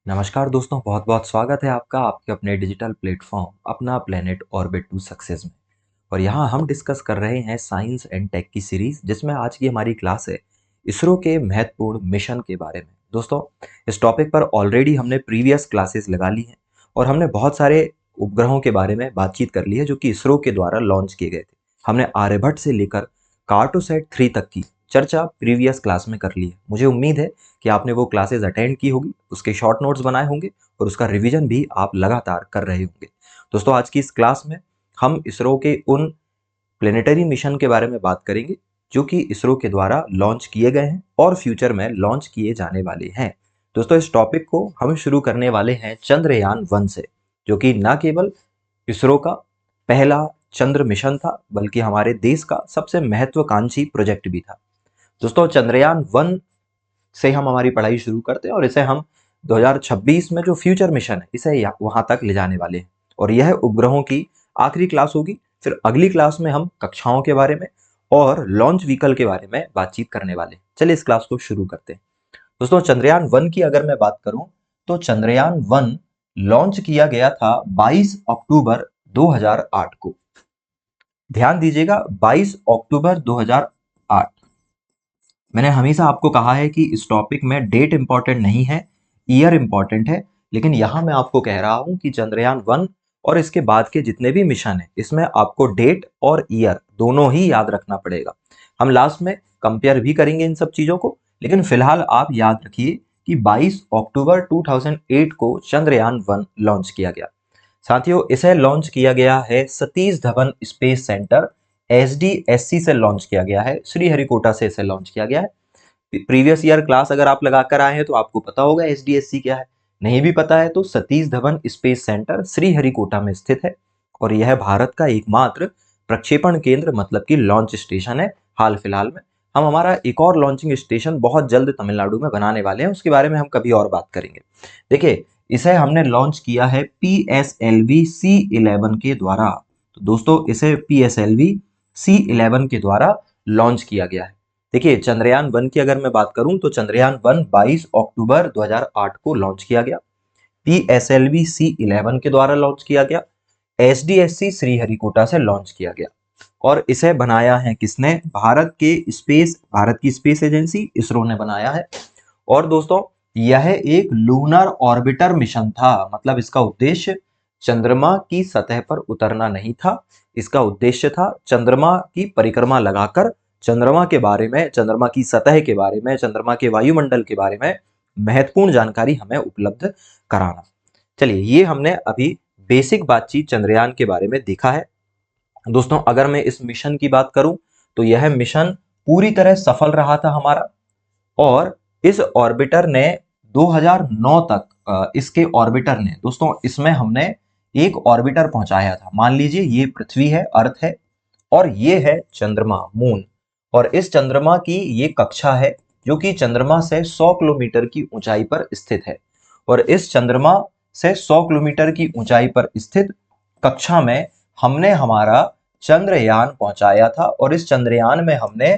नमस्कार दोस्तों, बहुत बहुत स्वागत है आपका आपके अपने डिजिटल प्लेटफॉर्म अपना प्लेनेट ऑर्बिट टू सक्सेस में। और यहाँ हम डिस्कस कर रहे हैं साइंस एंड टेक की सीरीज, जिसमें आज की हमारी क्लास है इसरो के महत्वपूर्ण मिशन के बारे में। दोस्तों, इस टॉपिक पर ऑलरेडी हमने प्रीवियस क्लासेस लगा ली हैं और हमने बहुत सारे उपग्रहों के बारे में बातचीत कर ली है जो कि इसरो के द्वारा लॉन्च किए गए थे। हमने आर्यभट्ट से लेकर कार्टोसैट 3 तक की चर्चा प्रीवियस क्लास में कर ली है। मुझे उम्मीद है कि आपने वो क्लासेस अटेंड की होगी, उसके शॉर्ट नोट्स बनाए होंगे और उसका रिवीजन भी आप लगातार कर रहे होंगे। दोस्तों, आज की इस क्लास में हम इसरो के उन प्लेनेटरी मिशन के बारे में बात करेंगे जो कि इसरो के द्वारा लॉन्च किए गए हैं और फ्यूचर में लॉन्च किए जाने वाले हैं। दोस्तों, इस टॉपिक को हम शुरू करने वाले हैं चंद्रयान 1 से, जो कि न केवल इसरो का पहला चंद्र मिशन था बल्कि हमारे देश का सबसे महत्वाकांक्षी प्रोजेक्ट भी था। दोस्तों, चंद्रयान 1 से हम हमारी पढ़ाई शुरू करते हैं और इसे हम 2026 में जो फ्यूचर मिशन है इसे वहां तक ले जाने वाले हैं और यह उपग्रहों की आखिरी क्लास होगी। फिर अगली क्लास में हम कक्षाओं के बारे में और लॉन्च व्हीकल के बारे में बातचीत करने वाले हैं। चलिए इस क्लास को शुरू करते हैं। दोस्तों, चंद्रयान 1 की अगर मैं बात करूं तो चंद्रयान 1 लॉन्च किया गया था 22 अक्टूबर 2008 को। ध्यान दीजिएगा, 22 अक्टूबर 2008। मैंने हमेशा आपको कहा है कि इस टॉपिक में डेट इंपॉर्टेंट नहीं है, ईयर इंपॉर्टेंट है। लेकिन यहां मैं आपको कह रहा हूं कि चंद्रयान 1 और इसके बाद के जितने भी मिशन है इसमें आपको डेट और ईयर दोनों ही याद रखना पड़ेगा। हम लास्ट में कंपेयर भी करेंगे इन सब चीजों को, लेकिन फिलहाल आप याद रखिए कि 22 अक्टूबर 2008 को चंद्रयान 1 लॉन्च किया गया। साथियों, इसे लॉन्च किया गया है Satish Dhawan space centre SDSC से लॉन्च किया गया है, श्रीहरिकोटा से इसे लॉन्च किया गया है। प्रीवियस ईयर क्लास अगर आप लगाकर आए हैं तो आपको पता होगा SDSC क्या है। नहीं भी पता है तो सतीश धवन स्पेस सेंटर श्रीहरिकोटा में स्थित है और यह भारत का एकमात्र प्रक्षेपण केंद्र मतलब कि लॉन्च स्टेशन है। हाल फिलहाल में हम हमारा एक और लॉन्चिंग स्टेशन बहुत जल्द तमिलनाडु में बनाने वाले हैं, उसके बारे में हम कभी और बात करेंगे। देखिए, इसे हमने लॉन्च किया है PSLV C11 के द्वारा। तो दोस्तों, इसे PSLV C11 के द्वारा लॉन्च किया गया है। देखिए, चंद्रयान 1 की अगर मैं बात करूं तो चंद्रयान 1 22 अक्टूबर 2008 को लॉन्च किया गया, PSLV C11 के द्वारा लॉन्च किया गया, SDSC श्रीहरिकोटा से लॉन्च किया गया और इसे बनाया है किसने? भारत की स्पेस एजेंसी इसरो ने बनाया है। और दोस्तों, यह एक लूनर ऑर्बिटर मिशन था, मतलब इसका उद्देश्य चंद्रमा की सतह पर उतरना नहीं था। इसका उद्देश्य था चंद्रमा की परिक्रमा लगाकर चंद्रमा के बारे में, चंद्रमा की सतह के बारे में, चंद्रमा के वायुमंडल के बारे में महत्वपूर्ण जानकारी हमें उपलब्ध कराना। चलिए, ये हमने अभी बेसिक बातचीत चंद्रयान के बारे में देखा है। दोस्तों, अगर मैं इस मिशन की बात करूं तो यह मिशन पूरी तरह सफल रहा था हमारा और इस ऑर्बिटर ने 2009 तक इसके ऑर्बिटर ने, दोस्तों इसमें हमने एक ऑर्बिटर पहुंचाया था। मान लीजिए ये पृथ्वी है, अर्थ है और ये है चंद्रमा, मून। और इस चंद्रमा की ये कक्षा है जो कि चंद्रमा से 100 किलोमीटर की ऊंचाई पर स्थित है। और इस चंद्रमा से 100 किलोमीटर की ऊंचाई पर स्थित कक्षा में हमने हमारा चंद्रयान पहुंचाया था और इस चंद्रयान में हमने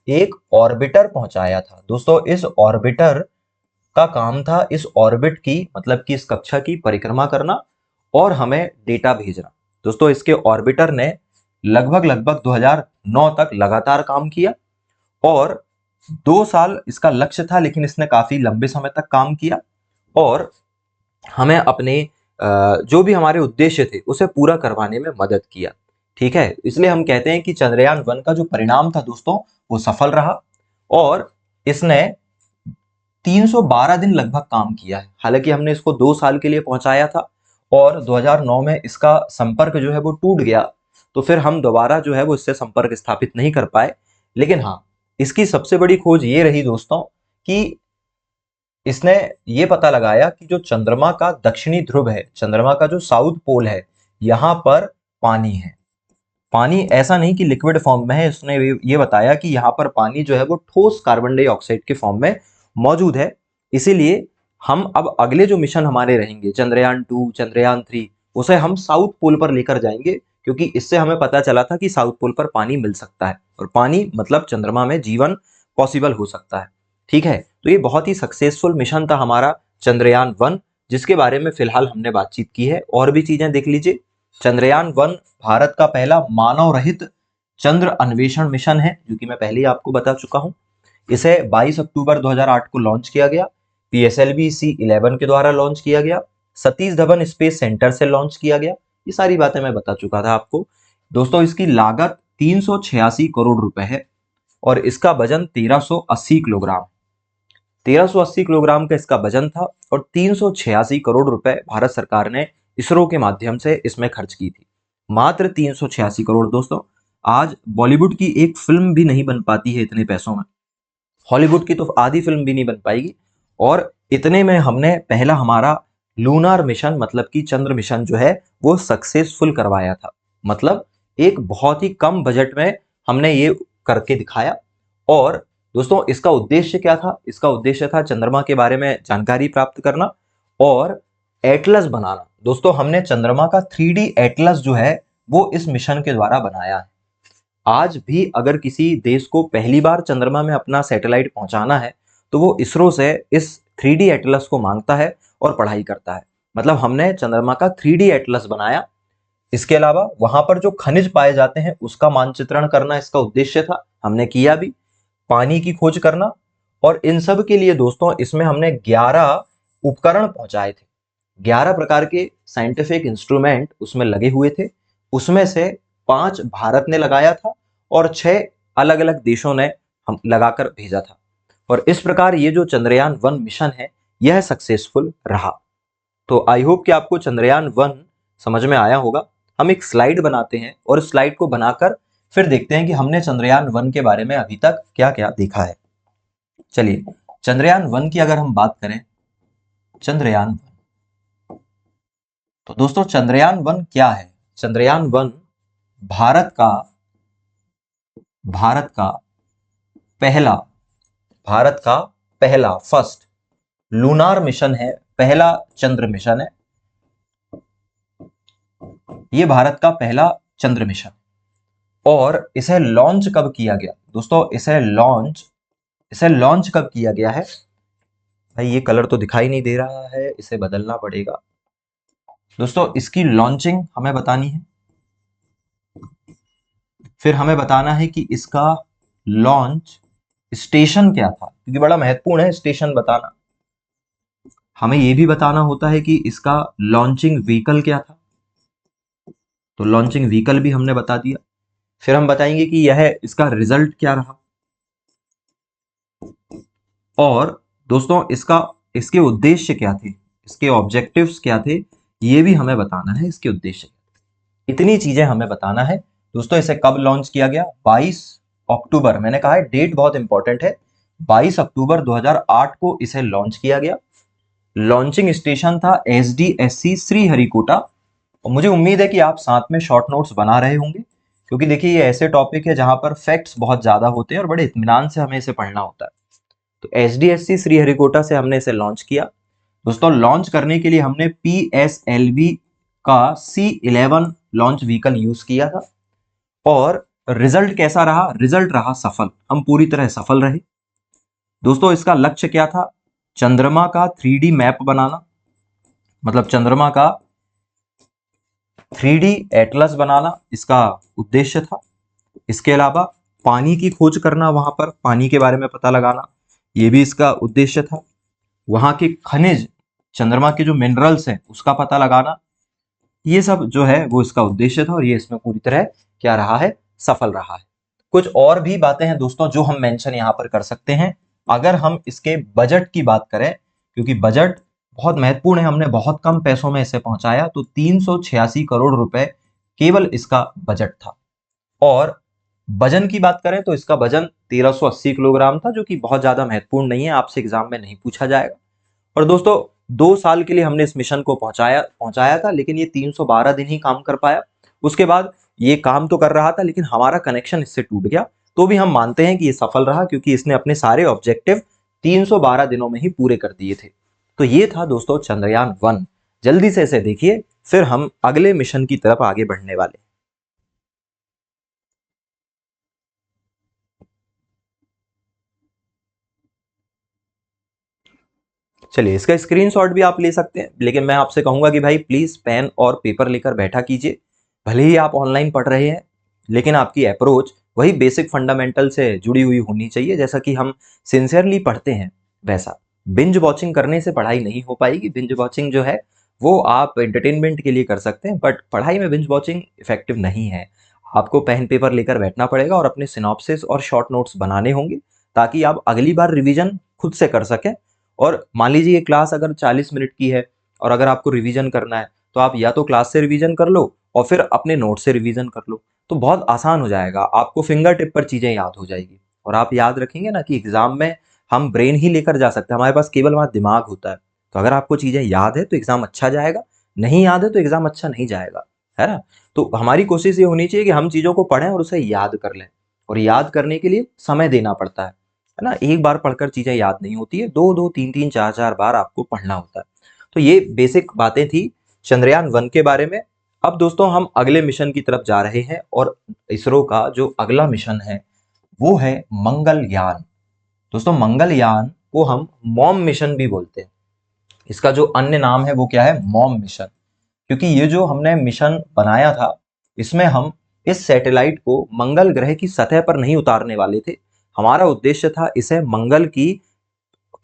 एक ऑर्बिटर पहुंचाया था। दोस्तों, इस ऑर्बिटर का काम था इस ऑर्बिट की, मतलब कि इस कक्षा की परिक्रमा करना और हमें डेटा भेजना। दोस्तों, इसके ऑर्बिटर ने लगभग 2009 तक लगातार काम किया और 2 साल इसका लक्ष्य था, लेकिन इसने काफी लंबे समय तक काम किया और हमें अपने जो भी हमारे उद्देश्य थे उसे पूरा करवाने में मदद किया। ठीक है, इसलिए हम कहते हैं कि चंद्रयान 1 का जो परिणाम था दोस्तों वो सफल रहा और इसने 312 दिन लगभग काम किया है। हालांकि हमने इसको 2 साल के लिए पहुंचाया था और 2009 में इसका संपर्क जो है वो टूट गया, तो फिर हम दोबारा जो है वो इससे संपर्क स्थापित नहीं कर पाए। लेकिन हाँ, इसकी सबसे बड़ी खोज ये रही दोस्तों कि इसने ये पता लगाया कि जो चंद्रमा का दक्षिणी ध्रुव है, चंद्रमा का जो साउथ पोल है, यहाँ पर पानी है। पानी ऐसा नहीं कि लिक्विड फॉर्म में है, इसने ये बताया कि यहाँ पर पानी जो है वो ठोस कार्बन डाइऑक्साइड के फॉर्म में मौजूद है। इसीलिए हम अब अगले जो मिशन हमारे रहेंगे चंद्रयान 2, चंद्रयान 3, उसे हम साउथ पोल पर लेकर जाएंगे, क्योंकि इससे हमें पता चला था कि साउथ पोल पर पानी मिल सकता है और पानी मतलब चंद्रमा में जीवन पॉसिबल हो सकता है। ठीक है, तो ये बहुत ही सक्सेसफुल मिशन था हमारा चंद्रयान 1 जिसके बारे में फिलहाल हमने बातचीत की है। और भी चीजें देख लीजिए। चंद्रयान 1 भारत का पहला मानव रहित चंद्र अन्वेषण मिशन है, जो कि मैं पहले ही आपको बता चुका हूं। इसे 22 अक्टूबर 2008 को लॉन्च किया गया। पीएसएलवी C11 के द्वारा लॉन्च किया गया। सतीश धवन स्पेस सेंटर से लॉन्च किया गया। ये सारी बातें मैं बता चुका था आपको। दोस्तों, इसकी लागत 386 करोड़ रुपए है और इसका वजन 1380 किलोग्राम 1380 किलोग्राम का इसका वजन था और 386 करोड़ रुपए भारत सरकार ने इसरो के माध्यम से इसमें खर्च की थी। मात्र 386 करोड़। दोस्तों, आज बॉलीवुड की एक फिल्म भी नहीं बन पाती है इतने पैसों में। हॉलीवुड की तो आधी फिल्म भी नहीं बन पाएगी। और इतने में हमने पहला हमारा लूनार मिशन मतलब कि चंद्र मिशन जो है वो सक्सेसफुल करवाया था। मतलब एक बहुत ही कम बजट में हमने ये करके दिखाया। और दोस्तों, इसका उद्देश्य क्या था? इसका उद्देश्य था चंद्रमा के बारे में जानकारी प्राप्त करना और एटलस बनाना। दोस्तों, हमने चंद्रमा का 3D एटलस जो है वो इस मिशन के द्वारा बनाया है। आज भी अगर किसी देश को पहली बार चंद्रमा में अपना सैटेलाइट पहुंचाना है तो वो इसरो से इस 3D एटलस को मांगता है और पढ़ाई करता है। मतलब हमने चंद्रमा का 3D एटलस बनाया। इसके अलावा वहां पर जो खनिज पाए जाते हैं उसका मानचित्रण करना इसका उद्देश्य था, हमने किया भी। पानी की खोज करना। और इन सब के लिए दोस्तों इसमें हमने 11 उपकरण पहुंचाए थे। 11 प्रकार के साइंटिफिक इंस्ट्रूमेंट उसमें लगे हुए थे। उसमें से 5 भारत ने लगाया था और 6 अलग अलग देशों ने हम लगाकर भेजा था। और इस प्रकार ये जो चंद्रयान 1 मिशन है यह सक्सेसफुल रहा। तो आई होप कि आपको चंद्रयान 1 समझ में आया होगा। हम एक स्लाइड बनाते हैं और इस स्लाइड को बनाकर फिर देखते हैं कि हमने चंद्रयान 1 के बारे में अभी तक क्या क्या देखा है। चलिए, चंद्रयान 1 की अगर हम बात करें, चंद्रयान, तो दोस्तों चंद्रयान 1 क्या है? चंद्रयान 1 भारत का भारत का पहला भारत का पहला फर्स्ट लूनार मिशन है। पहला चंद्र मिशन है। ये भारत का पहला चंद्र मिशन। और इसे लॉन्च कब किया गया? दोस्तों, इसे लॉन्च कब किया गया है? भाई ये कलर तो दिखाई नहीं दे रहा है, इसे बदलना पड़ेगा। दोस्तों, इसकी लॉन्चिंग हमें बतानी है। फिर हमें बताना है कि इसका लॉन्च स्टेशन क्या था, क्योंकि बड़ा महत्वपूर्ण है स्टेशन बताना। हमें यह भी बताना होता है कि इसका लॉन्चिंग व्हीकल क्या था, तो लॉन्चिंग व्हीकल भी हमने बता दिया। फिर हम बताएंगे कि यह इसका रिजल्ट क्या रहा। और दोस्तों, इसके उद्देश्य क्या थे, इसके ऑब्जेक्टिव्स क्या थे, ये भी हमें बताना है। इसके उद्देश्य, इतनी चीजें हमें बताना है। दोस्तों, इसे कब लॉन्च किया गया? 22 अक्टूबर। मैंने कहा है डेट बहुत इंपॉर्टेंट है। 22 अक्टूबर 2008 को इसे लॉन्च किया गया। लॉन्चिंग स्टेशन था SDSC श्रीहरिकोटा। और मुझे उम्मीद है कि आप साथ में शॉर्ट नोट्स बना रहे होंगे, क्योंकि देखिए ये ऐसे टॉपिक है जहां पर फैक्ट्स बहुत ज्यादा होते हैं और बड़े इत्मीनान से हमें इसे पढ़ना होता है। तो SDSC श्रीहरिकोटा से हमने इसे लॉन्च किया। दोस्तों, लॉन्च करने के लिए हमने PSLV का C11 लॉन्च व्हीकल यूज किया था। और रिजल्ट कैसा रहा? रिजल्ट रहा सफल। हम पूरी तरह सफल रहे। दोस्तों, इसका लक्ष्य क्या था? चंद्रमा का 3D मैप बनाना, मतलब चंद्रमा का 3D एटलस बनाना इसका उद्देश्य था। इसके अलावा पानी की खोज करना, वहां पर पानी के बारे में पता लगाना, यह भी इसका उद्देश्य था। वहां के खनिज, चंद्रमा के जो मिनरल्स हैं उसका पता लगाना, ये सब जो है वो इसका उद्देश्य था। और ये इसमें पूरी तरह क्या रहा है? सफल रहा है। कुछ और भी बातें हैं दोस्तों जो हम मेंशन यहां पर कर सकते हैं। अगर हम इसके बजट की बात करें, क्योंकि बजट बहुत महत्वपूर्ण है, हमने बहुत कम पैसों में इसे पहुंचाया, तो 386 करोड़ रुपए केवल इसका बजट था। और वजन की बात करें तो इसका वजन 1380 किलोग्राम था, जो कि बहुत ज्यादा महत्वपूर्ण नहीं है, आपसे एग्जाम में नहीं पूछा जाएगा। और दोस्तों, 2 साल के लिए हमने इस मिशन को पहुंचाया था, लेकिन ये 312 दिन ही काम कर पाया। उसके बाद ये काम तो कर रहा था लेकिन हमारा कनेक्शन इससे टूट गया। तो भी हम मानते हैं कि ये सफल रहा, क्योंकि इसने अपने सारे ऑब्जेक्टिव 312 दिनों में ही पूरे कर दिए थे। तो ये था दोस्तों चंद्रयान 1। जल्दी से इसे देखिए, फिर हम अगले मिशन की तरफ आगे बढ़ने वाले। चलिए, इसका स्क्रीनशॉट भी आप ले सकते हैं, लेकिन मैं आपसे कहूंगा कि भाई प्लीज पेन और पेपर लेकर बैठा कीजिए। भले ही आप ऑनलाइन पढ़ रहे हैं, लेकिन आपकी अप्रोच वही बेसिक फंडामेंटल से जुड़ी हुई होनी चाहिए, जैसा कि हम सिंसियरली पढ़ते हैं वैसा। बिंज वॉचिंग करने से पढ़ाई नहीं हो पाएगी। बिंज वॉचिंग जो है वो आप एंटरटेनमेंट के लिए कर सकते हैं, बट पढ़ाई में बिंज वॉचिंग इफेक्टिव नहीं है। आपको पेन पेपर लेकर बैठना पड़ेगा और अपने सिनॉप्सिस और शॉर्ट नोट्स बनाने होंगे, ताकि आप अगली बार रिवीजन खुद से कर सकें। और मान लीजिए ये क्लास अगर 40 मिनट की है और अगर आपको रिवीजन करना है, तो आप या तो क्लास से रिवीजन कर लो और फिर अपने नोट से रिवीजन कर लो, तो बहुत आसान हो जाएगा। आपको फिंगर टिप पर चीज़ें याद हो जाएगी। और आप याद रखेंगे ना कि एग्जाम में हम ब्रेन ही लेकर जा सकते हैं, हमारे पास केवल वहाँ दिमाग होता है। तो अगर आपको चीज़ें याद है तो एग्जाम अच्छा जाएगा, नहीं याद है तो एग्जाम अच्छा नहीं जाएगा, है ना। तो हमारी कोशिश ये होनी चाहिए कि हम चीज़ों को पढ़ें और उसे याद कर लें। और याद करने के लिए समय देना पड़ता है ना। एक बार पढ़कर चीजें याद नहीं होती है, दो दो तीन तीन चार चार बार आपको पढ़ना होता है। तो ये बेसिक बातें थी चंद्रयान 1 के बारे में। अब दोस्तों हम अगले मिशन की तरफ जा रहे हैं, और इसरो का जो अगला मिशन है वो है मंगलयान। दोस्तों मंगलयान को हम मॉम मिशन भी बोलते हैं। इसका जो अन्य नाम है वो क्या है, मॉम मिशन। क्योंकि ये जो हमने मिशन बनाया था, इसमें हम इस सैटेलाइट को मंगल ग्रह की सतह पर नहीं उतारने वाले थे। हमारा उद्देश्य था इसे मंगल की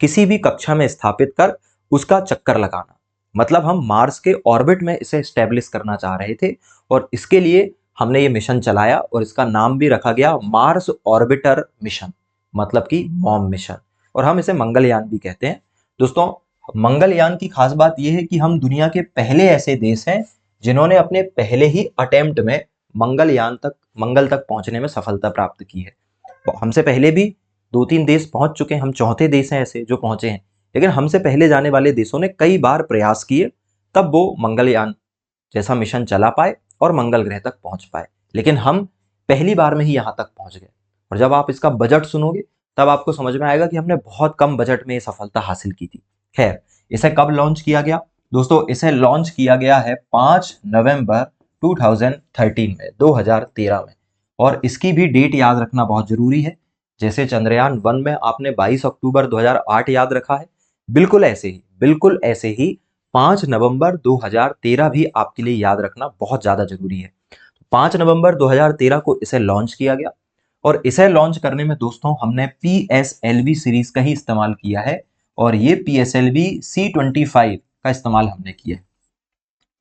किसी भी कक्षा में स्थापित कर उसका चक्कर लगाना। मतलब हम मार्स के ऑर्बिट में इसे स्टेब्लिश करना चाह रहे थे, और इसके लिए हमने ये मिशन चलाया और इसका नाम भी रखा गया मार्स ऑर्बिटर मिशन, मतलब कि मॉम मिशन। और हम इसे मंगलयान भी कहते हैं। दोस्तों मंगलयान की खास बात यह है कि हम दुनिया के पहले ऐसे देश हैं जिन्होंने अपने पहले ही अटेम्प्ट में मंगल तक पहुंचने में सफलता प्राप्त की है। हमसे पहले भी 2-3 देश पहुंच चुके हैं, हम चौथे देश हैं ऐसे जो पहुंचे हैं। लेकिन हमसे पहले जाने वाले देशों ने कई बार प्रयास किए, तब वो मंगलयान जैसा मिशन चला पाए और मंगल ग्रह तक पहुंच पाए। लेकिन हम पहली बार में ही यहां तक पहुंच गए। और जब आप इसका बजट सुनोगे तब आपको समझ में आएगा कि हमने बहुत कम बजट में ये सफलता हासिल की थी। खैर, इसे कब लॉन्च किया गया दोस्तों? इसे लॉन्च किया गया है 5 नवंबर 2013 में। और इसकी भी डेट याद रखना बहुत जरूरी है। जैसे चंद्रयान 1 में आपने 22 अक्टूबर 2008 याद रखा है, बिल्कुल ऐसे ही 5 नवंबर 2013 भी आपके लिए याद रखना बहुत ज्यादा जरूरी है। 5 नवंबर 2013 को इसे लॉन्च किया गया, और इसे लॉन्च करने में दोस्तों हमने PSLV सीरीज का ही इस्तेमाल किया है। और ये PSLV C25 का इस्तेमाल हमने किया है।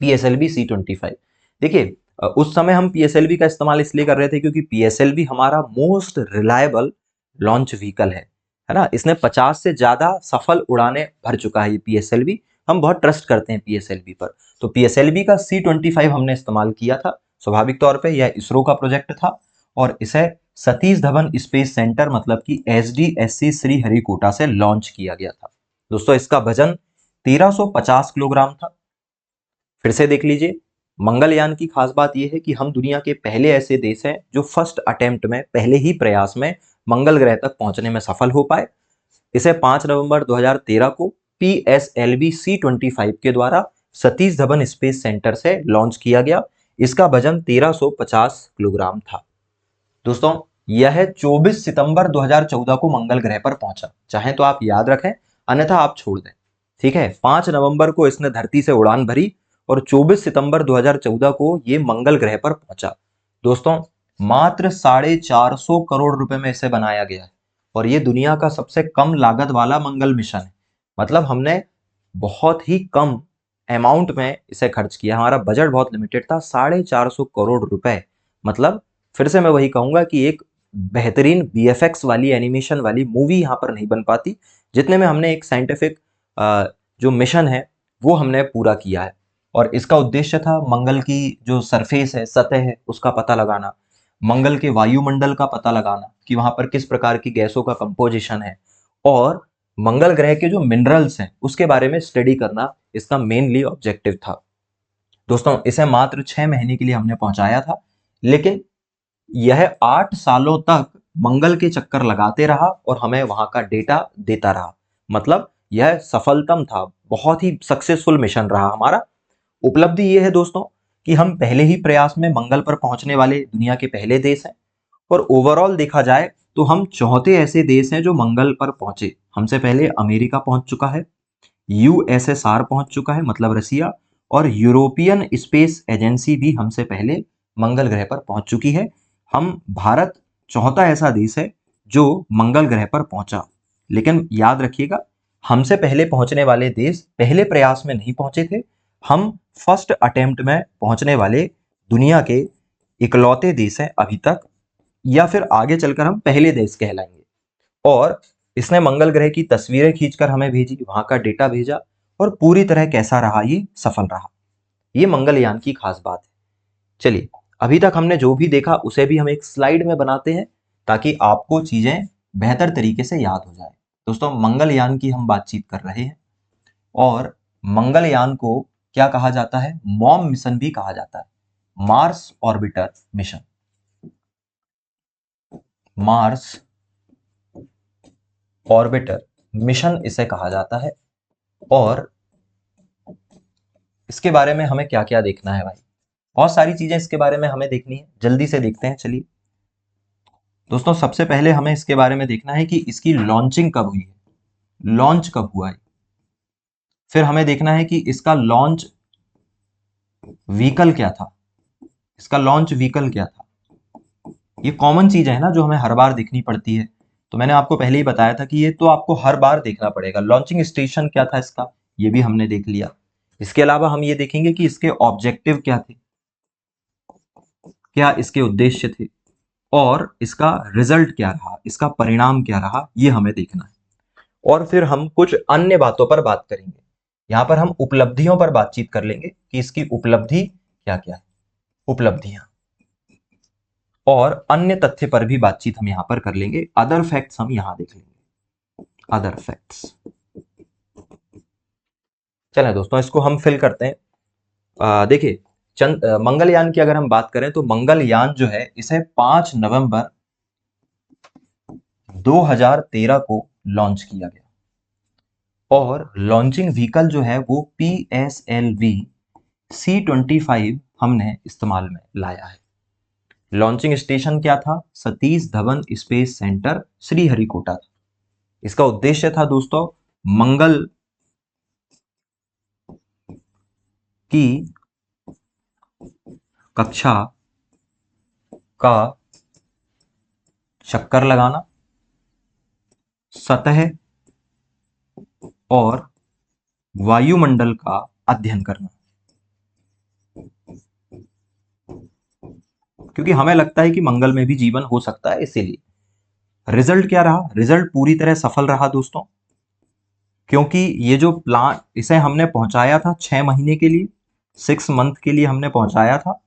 PSLV C25, देखिए उस समय हम PSLV का इस्तेमाल इसलिए कर रहे थे क्योंकि PSLV हमारा मोस्ट रिलायबल लॉन्च व्हीकल है ना। इसने 50 से ज्यादा सफल उड़ानें भर चुका है ये PSLV। हम बहुत ट्रस्ट करते हैं PSLV पर। तो PSLV का C25 हमने इस्तेमाल किया था। स्वाभाविक तौर पे यह इसरो का प्रोजेक्ट था, और इसे सतीश धवन स्पेस सेंटर मतलब कि SDSC श्रीहरिकोटा से लॉन्च किया गया था। दोस्तों इसका वजन 1350 किलोग्राम था। फिर से देख लीजिए, मंगलयान की खास बात यह है कि हम दुनिया के पहले ऐसे देश हैं जो फर्स्ट अटेम्प्ट में, पहले ही प्रयास में मंगल ग्रह तक पहुंचने में सफल हो पाए। इसे 5 नवंबर 2013 को PSLV C25 के द्वारा सतीश धवन स्पेस सेंटर से लॉन्च किया गया। इसका वजन 1350 किलोग्राम था। दोस्तों यह 24 सितंबर 2014 को मंगल ग्रह पर पहुंचा। चाहे तो आप याद रखें, अन्यथा आप छोड़ दें, ठीक है। 5 नवंबर को इसने धरती से उड़ान भरी और 24 सितंबर 2014 को ये मंगल ग्रह पर पहुंचा। दोस्तों मात्र 450 करोड़ रुपए में इसे बनाया गया है, और ये दुनिया का सबसे कम लागत वाला मंगल मिशन है। मतलब हमने बहुत ही कम अमाउंट में इसे खर्च किया। हमारा बजट बहुत लिमिटेड था, 450 करोड़ रुपए। मतलब फिर से मैं वही कहूंगा कि एक बेहतरीन BFX वाली, एनिमेशन वाली मूवी यहाँ पर नहीं बन पाती, जितने में हमने एक साइंटिफिक जो मिशन है वो हमने पूरा किया है। और इसका उद्देश्य था मंगल की जो सरफेस है, सतह है, उसका पता लगाना, मंगल के वायुमंडल का पता लगाना कि वहां पर किस प्रकार की गैसों का कंपोजिशन है, और मंगल ग्रह के जो मिनरल्स हैं उसके बारे में स्टडी करना इसका मेनली ऑब्जेक्टिव था। दोस्तों इसे मात्र 6 महीने के लिए हमने पहुंचाया था, लेकिन यह 8 सालों तक मंगल के चक्कर लगाते रहा और हमें वहां का डेटा देता रहा। मतलब यह सफलतम था, बहुत ही सक्सेसफुल मिशन रहा हमारा। उपलब्धि यह है दोस्तों कि हम पहले ही प्रयास में मंगल पर पहुंचने वाले दुनिया के पहले देश हैं। और ओवरऑल देखा जाए तो हम चौथे ऐसे देश हैं जो मंगल पर पहुंचे। हमसे पहले अमेरिका पहुंच चुका है, यूएसएसआर पहुंच चुका है, मतलब रसिया, और यूरोपियन स्पेस एजेंसी भी हमसे पहले मंगल ग्रह पर पहुंच चुकी है। हम भारत चौथा ऐसा देश है जो मंगल ग्रह पर पहुंचा। लेकिन याद रखिएगा, हमसे पहले पहुंचने वाले देश पहले प्रयास में नहीं पहुंचे थे। हम फर्स्ट अटेम्प्ट में पहुंचने वाले दुनिया के इकलौते देश हैं अभी तक, या फिर आगे चलकर हम पहले देश कहलाएंगे। और इसने मंगल ग्रह की तस्वीरें खींचकर हमें भेजी, वहां का डेटा भेजा, और पूरी तरह कैसा रहा, ये सफल रहा। ये मंगलयान की खास बात है। चलिए, अभी तक हमने जो भी देखा उसे भी हम एक स्लाइड में बनाते हैं ताकि आपको चीजें बेहतर तरीके से याद हो जाए। दोस्तों, मंगलयान की हम बातचीत कर रहे हैं, और मंगलयान को क्या कहा जाता है? मॉम मिशन भी कहा जाता है, Mars orbiter mission. Mars orbiter mission इसे कहा जाता है। और इसके बारे में हमें क्या क्या देखना है भाई? बहुत सारी चीजें इसके बारे में हमें देखनी है, जल्दी से देखते हैं। चलिए दोस्तों, सबसे पहले हमें इसके बारे में देखना है कि इसकी लॉन्चिंग कब हुई है, लॉन्च कब हुआ है। फिर हमें देखना है कि इसका लॉन्च व्हीकल क्या था, इसका लॉन्च व्हीकल क्या था। ये कॉमन चीजें है ना जो हमें हर बार देखनी पड़ती है। तो मैंने आपको पहले ही बताया था कि ये तो आपको हर बार देखना पड़ेगा। लॉन्चिंग स्टेशन क्या था इसका, ये भी हमने देख लिया। इसके अलावा हम ये देखेंगे कि इसके ऑब्जेक्टिव क्या थे, क्या इसके उद्देश्य थे, और इसका रिजल्ट क्या रहा, इसका परिणाम क्या रहा, ये हमें देखना है। और फिर हम कुछ अन्य बातों पर बात करेंगे। यहां पर हम उपलब्धियों पर बातचीत कर लेंगे कि इसकी उपलब्धि क्या क्या है, उपलब्धियां, और अन्य तथ्य पर भी बातचीत हम यहां पर कर लेंगे। अदर फैक्ट्स हम यहां देख लेंगे, अदर फैक्ट्स। चलें दोस्तों, इसको हम फिल करते हैं। देखिए, मंगलयान की अगर हम बात करें तो मंगलयान जो है इसे 5 नवंबर 2013 को लॉन्च किया गया, और लॉन्चिंग व्हीकल जो है वो PSLV C-25 हमने इस्तेमाल में लाया है। लॉन्चिंग स्टेशन क्या था? सतीश धवन स्पेस सेंटर श्रीहरिकोटा था। इसका उद्देश्य था दोस्तों मंगल की कक्षा का चक्कर लगाना, सतह और वायुमंडल का अध्ययन करना। क्योंकि हमें लगता है कि मंगल में भी जीवन हो सकता है, इसीलिए। रिजल्ट क्या रहा? रिजल्ट पूरी तरह सफल रहा दोस्तों, क्योंकि ये जो प्लान इसे हमने पहुंचाया था 6 महीने के लिए, 6 मंथ के लिए हमने पहुंचाया था,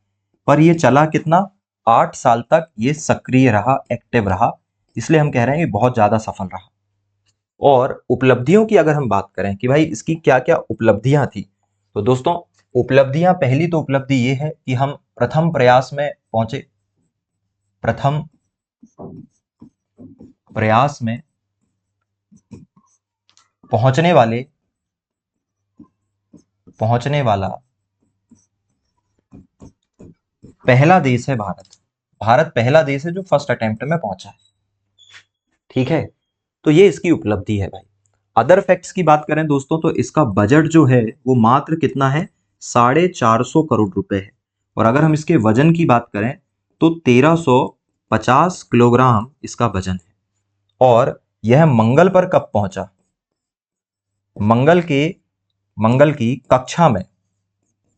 पर ये चला कितना? 8 साल तक ये सक्रिय रहा, एक्टिव रहा। इसलिए हम कह रहे हैं कि बहुत ज्यादा सफल रहा। और उपलब्धियों की अगर हम बात करें कि भाई इसकी क्या क्या उपलब्धियां थी, तो दोस्तों उपलब्धियां, पहली तो उपलब्धि ये है कि हम प्रथम प्रयास में पहुंचे। प्रथम प्रयास में पहुंचने वाला पहला देश है भारत। भारत पहला देश है जो फर्स्ट अटेम्प्ट में पहुंचा है। ठीक है, तो ये इसकी उपलब्धि है भाई। अदर फैक्ट्स की बात करें दोस्तों तो इसका बजट जो है वो मात्र कितना है? 450 करोड़ रुपए है। और अगर हम इसके वजन की बात करें तो 1350 किलोग्राम इसका वजन है। और यह मंगल पर कब पहुंचा? मंगल की कक्षा में,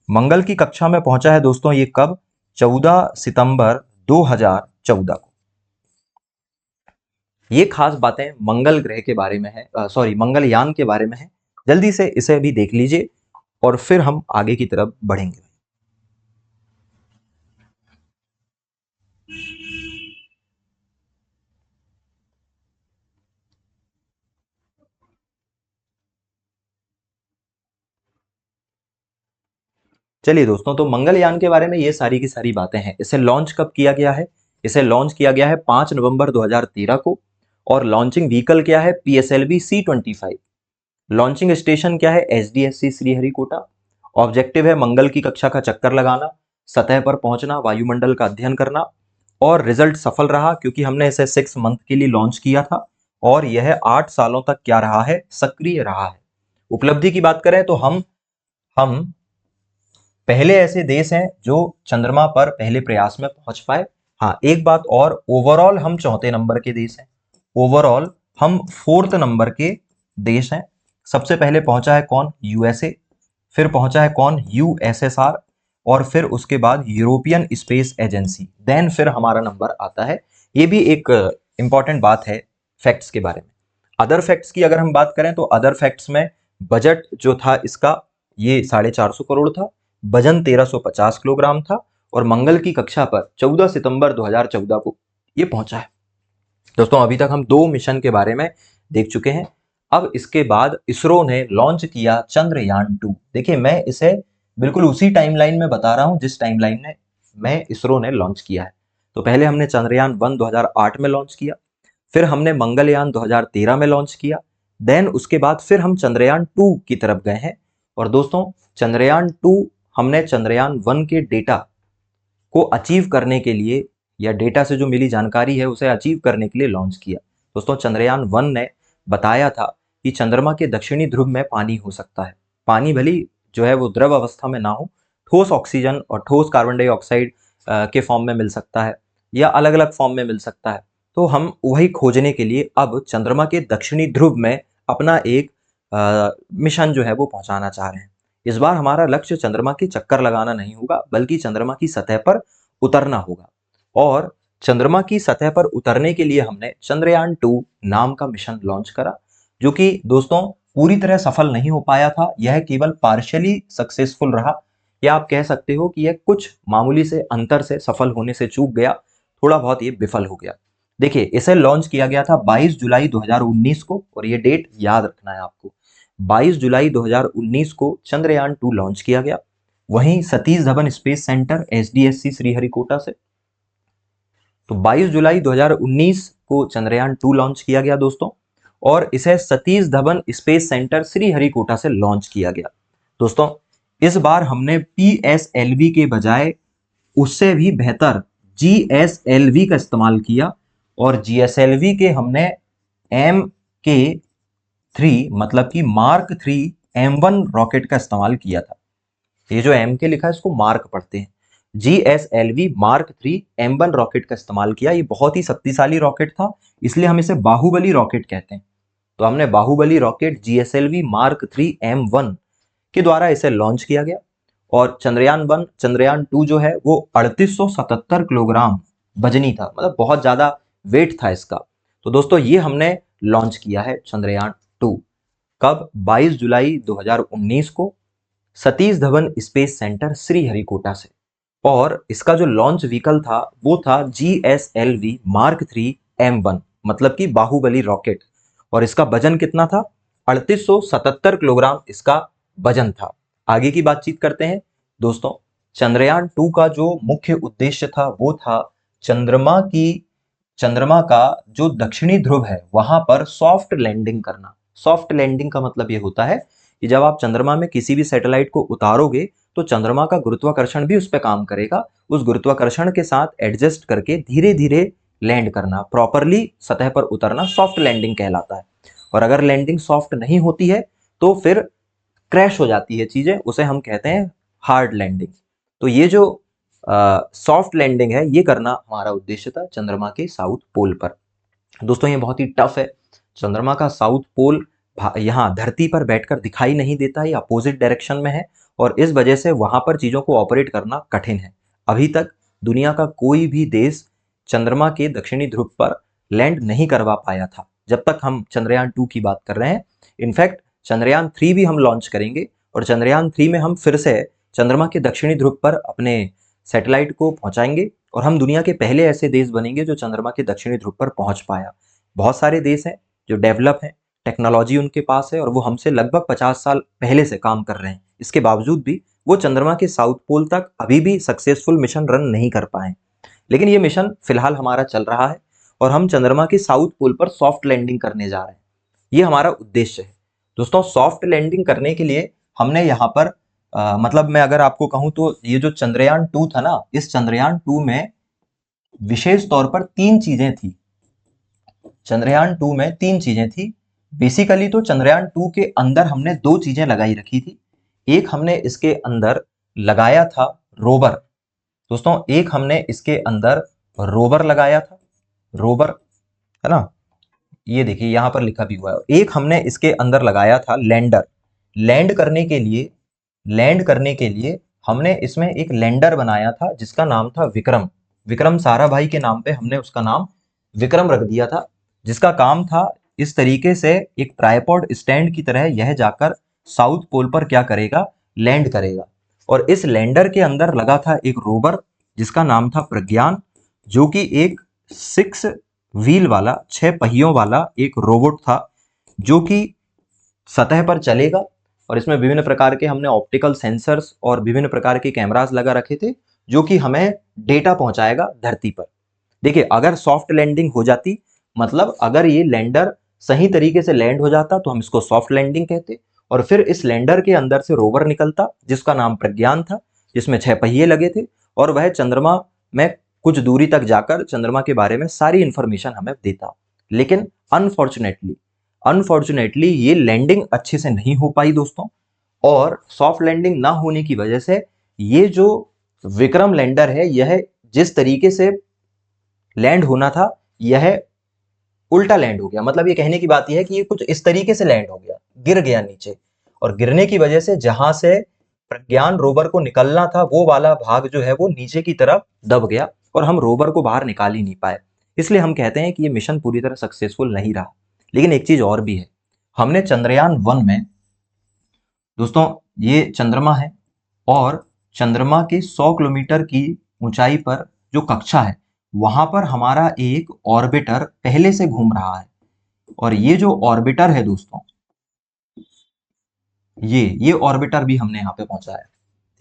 मंगल की कक्षा में पहुंचा है दोस्तों। ये कब? 14 सितंबर 2014 को। ये खास बातें मंगल ग्रह के बारे में है, सॉरी मंगलयान के बारे में है। जल्दी से इसे भी देख लीजिए और फिर हम आगे की तरफ बढ़ेंगे। चलिए दोस्तों, तो मंगलयान के बारे में ये सारी की सारी बातें हैं। इसे लॉन्च कब किया गया है? इसे लॉन्च किया गया है 5 नवंबर 2013 को। और लॉन्चिंग व्हीकल क्या है? PSLV C-25। लॉन्चिंग स्टेशन क्या है? SDSC श्रीहरिकोटा। ऑब्जेक्टिव है मंगल की कक्षा का चक्कर लगाना, सतह पर पहुंचना, वायुमंडल का अध्ययन करना। और रिजल्ट सफल रहा क्योंकि हमने इसे 6 मंथ के लिए लॉन्च किया था, और यह 8 सालों तक क्या रहा है? सक्रिय रहा है। उपलब्धि की बात करें तो हम पहले ऐसे देश हैं जो चंद्रमा पर पहले प्रयास में पहुंच पाए। हाँ, एक बात और, ओवरऑल हम चौथे नंबर के देश हैं। ओवरऑल हम फोर्थ नंबर के देश हैं। सबसे पहले पहुंचा है कौन? यूएसए, फिर पहुंचा है कौन? यूएसएसआर, और फिर उसके बाद यूरोपियन स्पेस एजेंसी, देन फिर हमारा नंबर आता है। ये भी एक इंपॉर्टेंट बात है फैक्ट्स के बारे में। अदर फैक्ट्स की अगर हम बात करें तो अदर फैक्ट्स में बजट जो था इसका, ये 450 करोड़ था, वजन 1350 किलोग्राम था, और मंगल की कक्षा पर 14 सितंबर 2014 को ये पहुंचा है। दोस्तों, अभी तक हम 2 मिशन के बारे में देख चुके हैं। अब इसके बाद इसरो ने लॉन्च किया चंद्रयान 2। देखिए, मैं इसे बिल्कुल उसी टाइमलाइन में बता रहा हूं जिस टाइमलाइन में इसरो ने लॉन्च किया है। तो पहले हमने चंद्रयान 1 2008 में लॉन्च किया, फिर हमने मंगलयान 2013 में लॉन्च किया, देन उसके बाद फिर हम चंद्रयान 2 की तरफ गए हैं। और दोस्तों, चंद्रयान 2 हमने चंद्रयान 1 के डेटा को अचीव करने के लिए, या डेटा से जो मिली जानकारी है उसे अचीव करने के लिए लॉन्च किया। दोस्तों, चंद्रयान 1 ने बताया था कि चंद्रमा के दक्षिणी ध्रुव में पानी हो सकता है। पानी भली जो है वो द्रव अवस्था में ना हो, ठोस ऑक्सीजन और ठोस कार्बन डाइऑक्साइड के फॉर्म में मिल सकता है, या अलग अलग फॉर्म में मिल सकता है। तो हम वही खोजने के लिए अब चंद्रमा के दक्षिणी ध्रुव में अपना एक मिशन जो है वो पहुंचाना चाह रहे हैं। इस बार हमारा लक्ष्य चंद्रमा के चक्कर लगाना नहीं होगा, बल्कि चंद्रमा की सतह पर उतरना होगा। और चंद्रमा की सतह पर उतरने के लिए हमने चंद्रयान 2 नाम का मिशन लॉन्च करा, जो कि दोस्तों पूरी तरह सफल नहीं हो पाया था। यह केवल पार्शियली सक्सेसफुल रहा, या आप कह सकते हो कि यह कुछ मामूली से अंतर से सफल होने से चूक गया, थोड़ा बहुत ये विफल हो गया। देखिए, इसे लॉन्च किया गया था 22 जुलाई 2019 को, और ये डेट याद रखना है आपको। 22 जुलाई 2019 को चंद्रयान 2 लॉन्च किया गया, वहीं Satish Dhawan space centre SDSC Sriharikota से। तो 22 जुलाई 2019 को चंद्रयान 2 लॉन्च किया गया दोस्तों, और इसे सतीश धवन स्पेस सेंटर श्रीहरिकोटा से लॉन्च किया गया। दोस्तों, इस बार हमने पीएसएलवी के बजाय उससे भी बेहतर जीएसएलवी का इस्तेमाल किया, और जीएसएलवी के हमने MK3 मतलब कि मार्क 3 M1 रॉकेट का इस्तेमाल किया था। ये जो MK लिखा है इसको मार्क पढ़ते हैं। GSLV मार्क 3 M1 रॉकेट का इस्तेमाल किया। ये बहुत ही शक्तिशाली रॉकेट था, इसलिए हम इसे बाहुबली रॉकेट कहते हैं। तो हमने Baahubali rocket GSLV mark 3 M1 के द्वारा इसे लॉन्च किया गया। और चंद्रयान 2 जो है वो 3877 किलोग्राम वजनी था, मतलब बहुत ज्यादा वेट था इसका। तो दोस्तों, ये हमने लॉन्च किया है चंद्रयान 2। कब? 22 जुलाई 2019 को सतीश धवन स्पेस सेंटर श्रीहरिकोटा से। और इसका जो लॉन्च व्हीकल था वो था GSLV मार्क 3 M1, मतलब कि बाहुबली रॉकेट। और इसका वजन कितना था? 3877 किलोग्राम इसका वजन था। आगे की बातचीत करते हैं दोस्तों। चंद्रयान 2 का जो मुख्य उद्देश्य था वो था चंद्रमा का जो दक्षिणी ध्रुव है वहां पर सॉफ्ट लैंडिंग करना। सॉफ्ट लैंडिंग का मतलब ये होता है कि जब आप चंद्रमा में किसी भी सैटेलाइट को उतारोगे तो चंद्रमा का गुरुत्वाकर्षण भी उस पर काम करेगा। उस गुरुत्वाकर्षण के साथ एडजस्ट करके धीरे धीरे लैंड करना, प्रॉपरली सतह पर उतरना सॉफ्ट लैंडिंग कहलाता है। और अगर लैंडिंग सॉफ्ट नहीं होती है तो फिर क्रैश हो जाती है चीजें, उसे हम कहते हैं हार्ड लैंडिंग। तो ये जो सॉफ्ट लैंडिंग है ये करना हमारा उद्देश्य था चंद्रमा के साउथ पोल पर। दोस्तों, ये बहुत ही टफ है। चंद्रमा का साउथ पोल यहाँ धरती पर बैठकर दिखाई नहीं देता, ये अपोजिट डायरेक्शन में है, और इस वजह से वहां पर चीजों को ऑपरेट करना कठिन है। अभी तक दुनिया का कोई भी देश चंद्रमा के दक्षिणी ध्रुव पर लैंड नहीं करवा पाया था जब तक हम चंद्रयान 2 की बात कर रहे हैं। इनफैक्ट चंद्रयान 3 भी हम लॉन्च करेंगे, और चंद्रयान 3 में हम फिर से चंद्रमा के दक्षिणी ध्रुव पर अपने सैटेलाइट को पहुंचाएंगे, और हम दुनिया के पहले ऐसे देश बनेंगे जो चंद्रमा के दक्षिणी ध्रुव पर पहुंच पाया। बहुत सारे देश हैं जो डेवलप हैं, टेक्नोलॉजी उनके पास है, और वो हमसे लगभग 50 साल पहले से काम कर रहे हैं। इसके बावजूद भी वो चंद्रमा के साउथ पोल तक अभी भी सक्सेसफुल मिशन रन नहीं कर पाए। लेकिन ये मिशन फिलहाल हमारा चल रहा है, और हम चंद्रमा के साउथ पोल पर सॉफ्ट लैंडिंग करने जा रहे हैं। ये हमारा उद्देश्य है दोस्तों। सॉफ्ट लैंडिंग करने के लिए हमने यहाँ पर मतलब मैं अगर आपको कहूँ तो ये जो चंद्रयान 2 था ना, इस चंद्रयान 2 में विशेष तौर पर 3 चीजें थी। चंद्रयान 2 में 3 चीजें थी बेसिकली तो चंद्रयान 2 के अंदर हमने दो चीजें लगाई रखी थी। एक हमने इसके अंदर लगाया था रोवर। दोस्तों एक हमने इसके अंदर रोवर लगाया था, रोवर, है ना, ये देखिए यहां पर लिखा भी हुआ है। एक हमने इसके अंदर लगाया था लैंडर। लैंड करने के लिए हमने इसमें एक लैंडर बनाया था जिसका नाम था विक्रम। विक्रम साराभाई के नाम पे हमने उसका नाम विक्रम रख दिया था, जिसका काम था इस तरीके से एक ट्राइपॉड स्टैंड की तरह यह जाकर साउथ पोल पर क्या करेगा, लैंड करेगा। और इस लैंडर के अंदर लगा था एक रोवर जिसका नाम था प्रज्ञान, जो कि एक 6 व्हील वाला, 6 पहियों वाला एक रोबोट था जो कि सतह पर चलेगा। और इसमें विभिन्न प्रकार के हमने ऑप्टिकल सेंसर्स और विभिन्न प्रकार के कैमरास लगा रखे थे जो कि हमें डेटा पहुंचाएगा धरती पर। देखिए अगर सॉफ्ट लैंडिंग हो जाती, मतलब अगर ये लैंडर सही तरीके से लैंड हो जाता तो हम इसको सॉफ्ट लैंडिंग कहते। और फिर इस लैंडर के अंदर से रोवर निकलता जिसका नाम प्रज्ञान था, जिसमें 6 पहिए लगे थे, और वह चंद्रमा में कुछ दूरी तक जाकर चंद्रमा के बारे में सारी इंफॉर्मेशन हमें देता। लेकिन अनफॉर्चुनेटली ये लैंडिंग अच्छे से नहीं हो पाई दोस्तों, और सॉफ्ट लैंडिंग ना होने की वजह से ये जो विक्रम लैंडर है यह जिस तरीके से लैंड होना था यह उल्टा लैंड हो गया। मतलब ये कहने की बात यह है कि ये कुछ इस तरीके से लैंड हो गया, गिर गया नीचे। और गिरने की वजह से जहां से प्रज्ञान रोवर को निकलना था वो वाला भाग जो है वो नीचे की तरफ दब गया और हम रोवर को बाहर निकाल ही नहीं पाए। इसलिए हम कहते हैं कि ये मिशन पूरी तरह सक्सेसफुल नहीं रहा। लेकिन एक चीज और भी है, हमने चंद्रयान 1 में दोस्तों, ये चंद्रमा है और चंद्रमा के 100 किलोमीटर की ऊंचाई पर जो कक्षा है वहां पर हमारा एक ऑर्बिटर पहले से घूम रहा है। और ये जो ऑर्बिटर है दोस्तों, ये ऑर्बिटर भी हमने यहाँ पे पहुंचाया।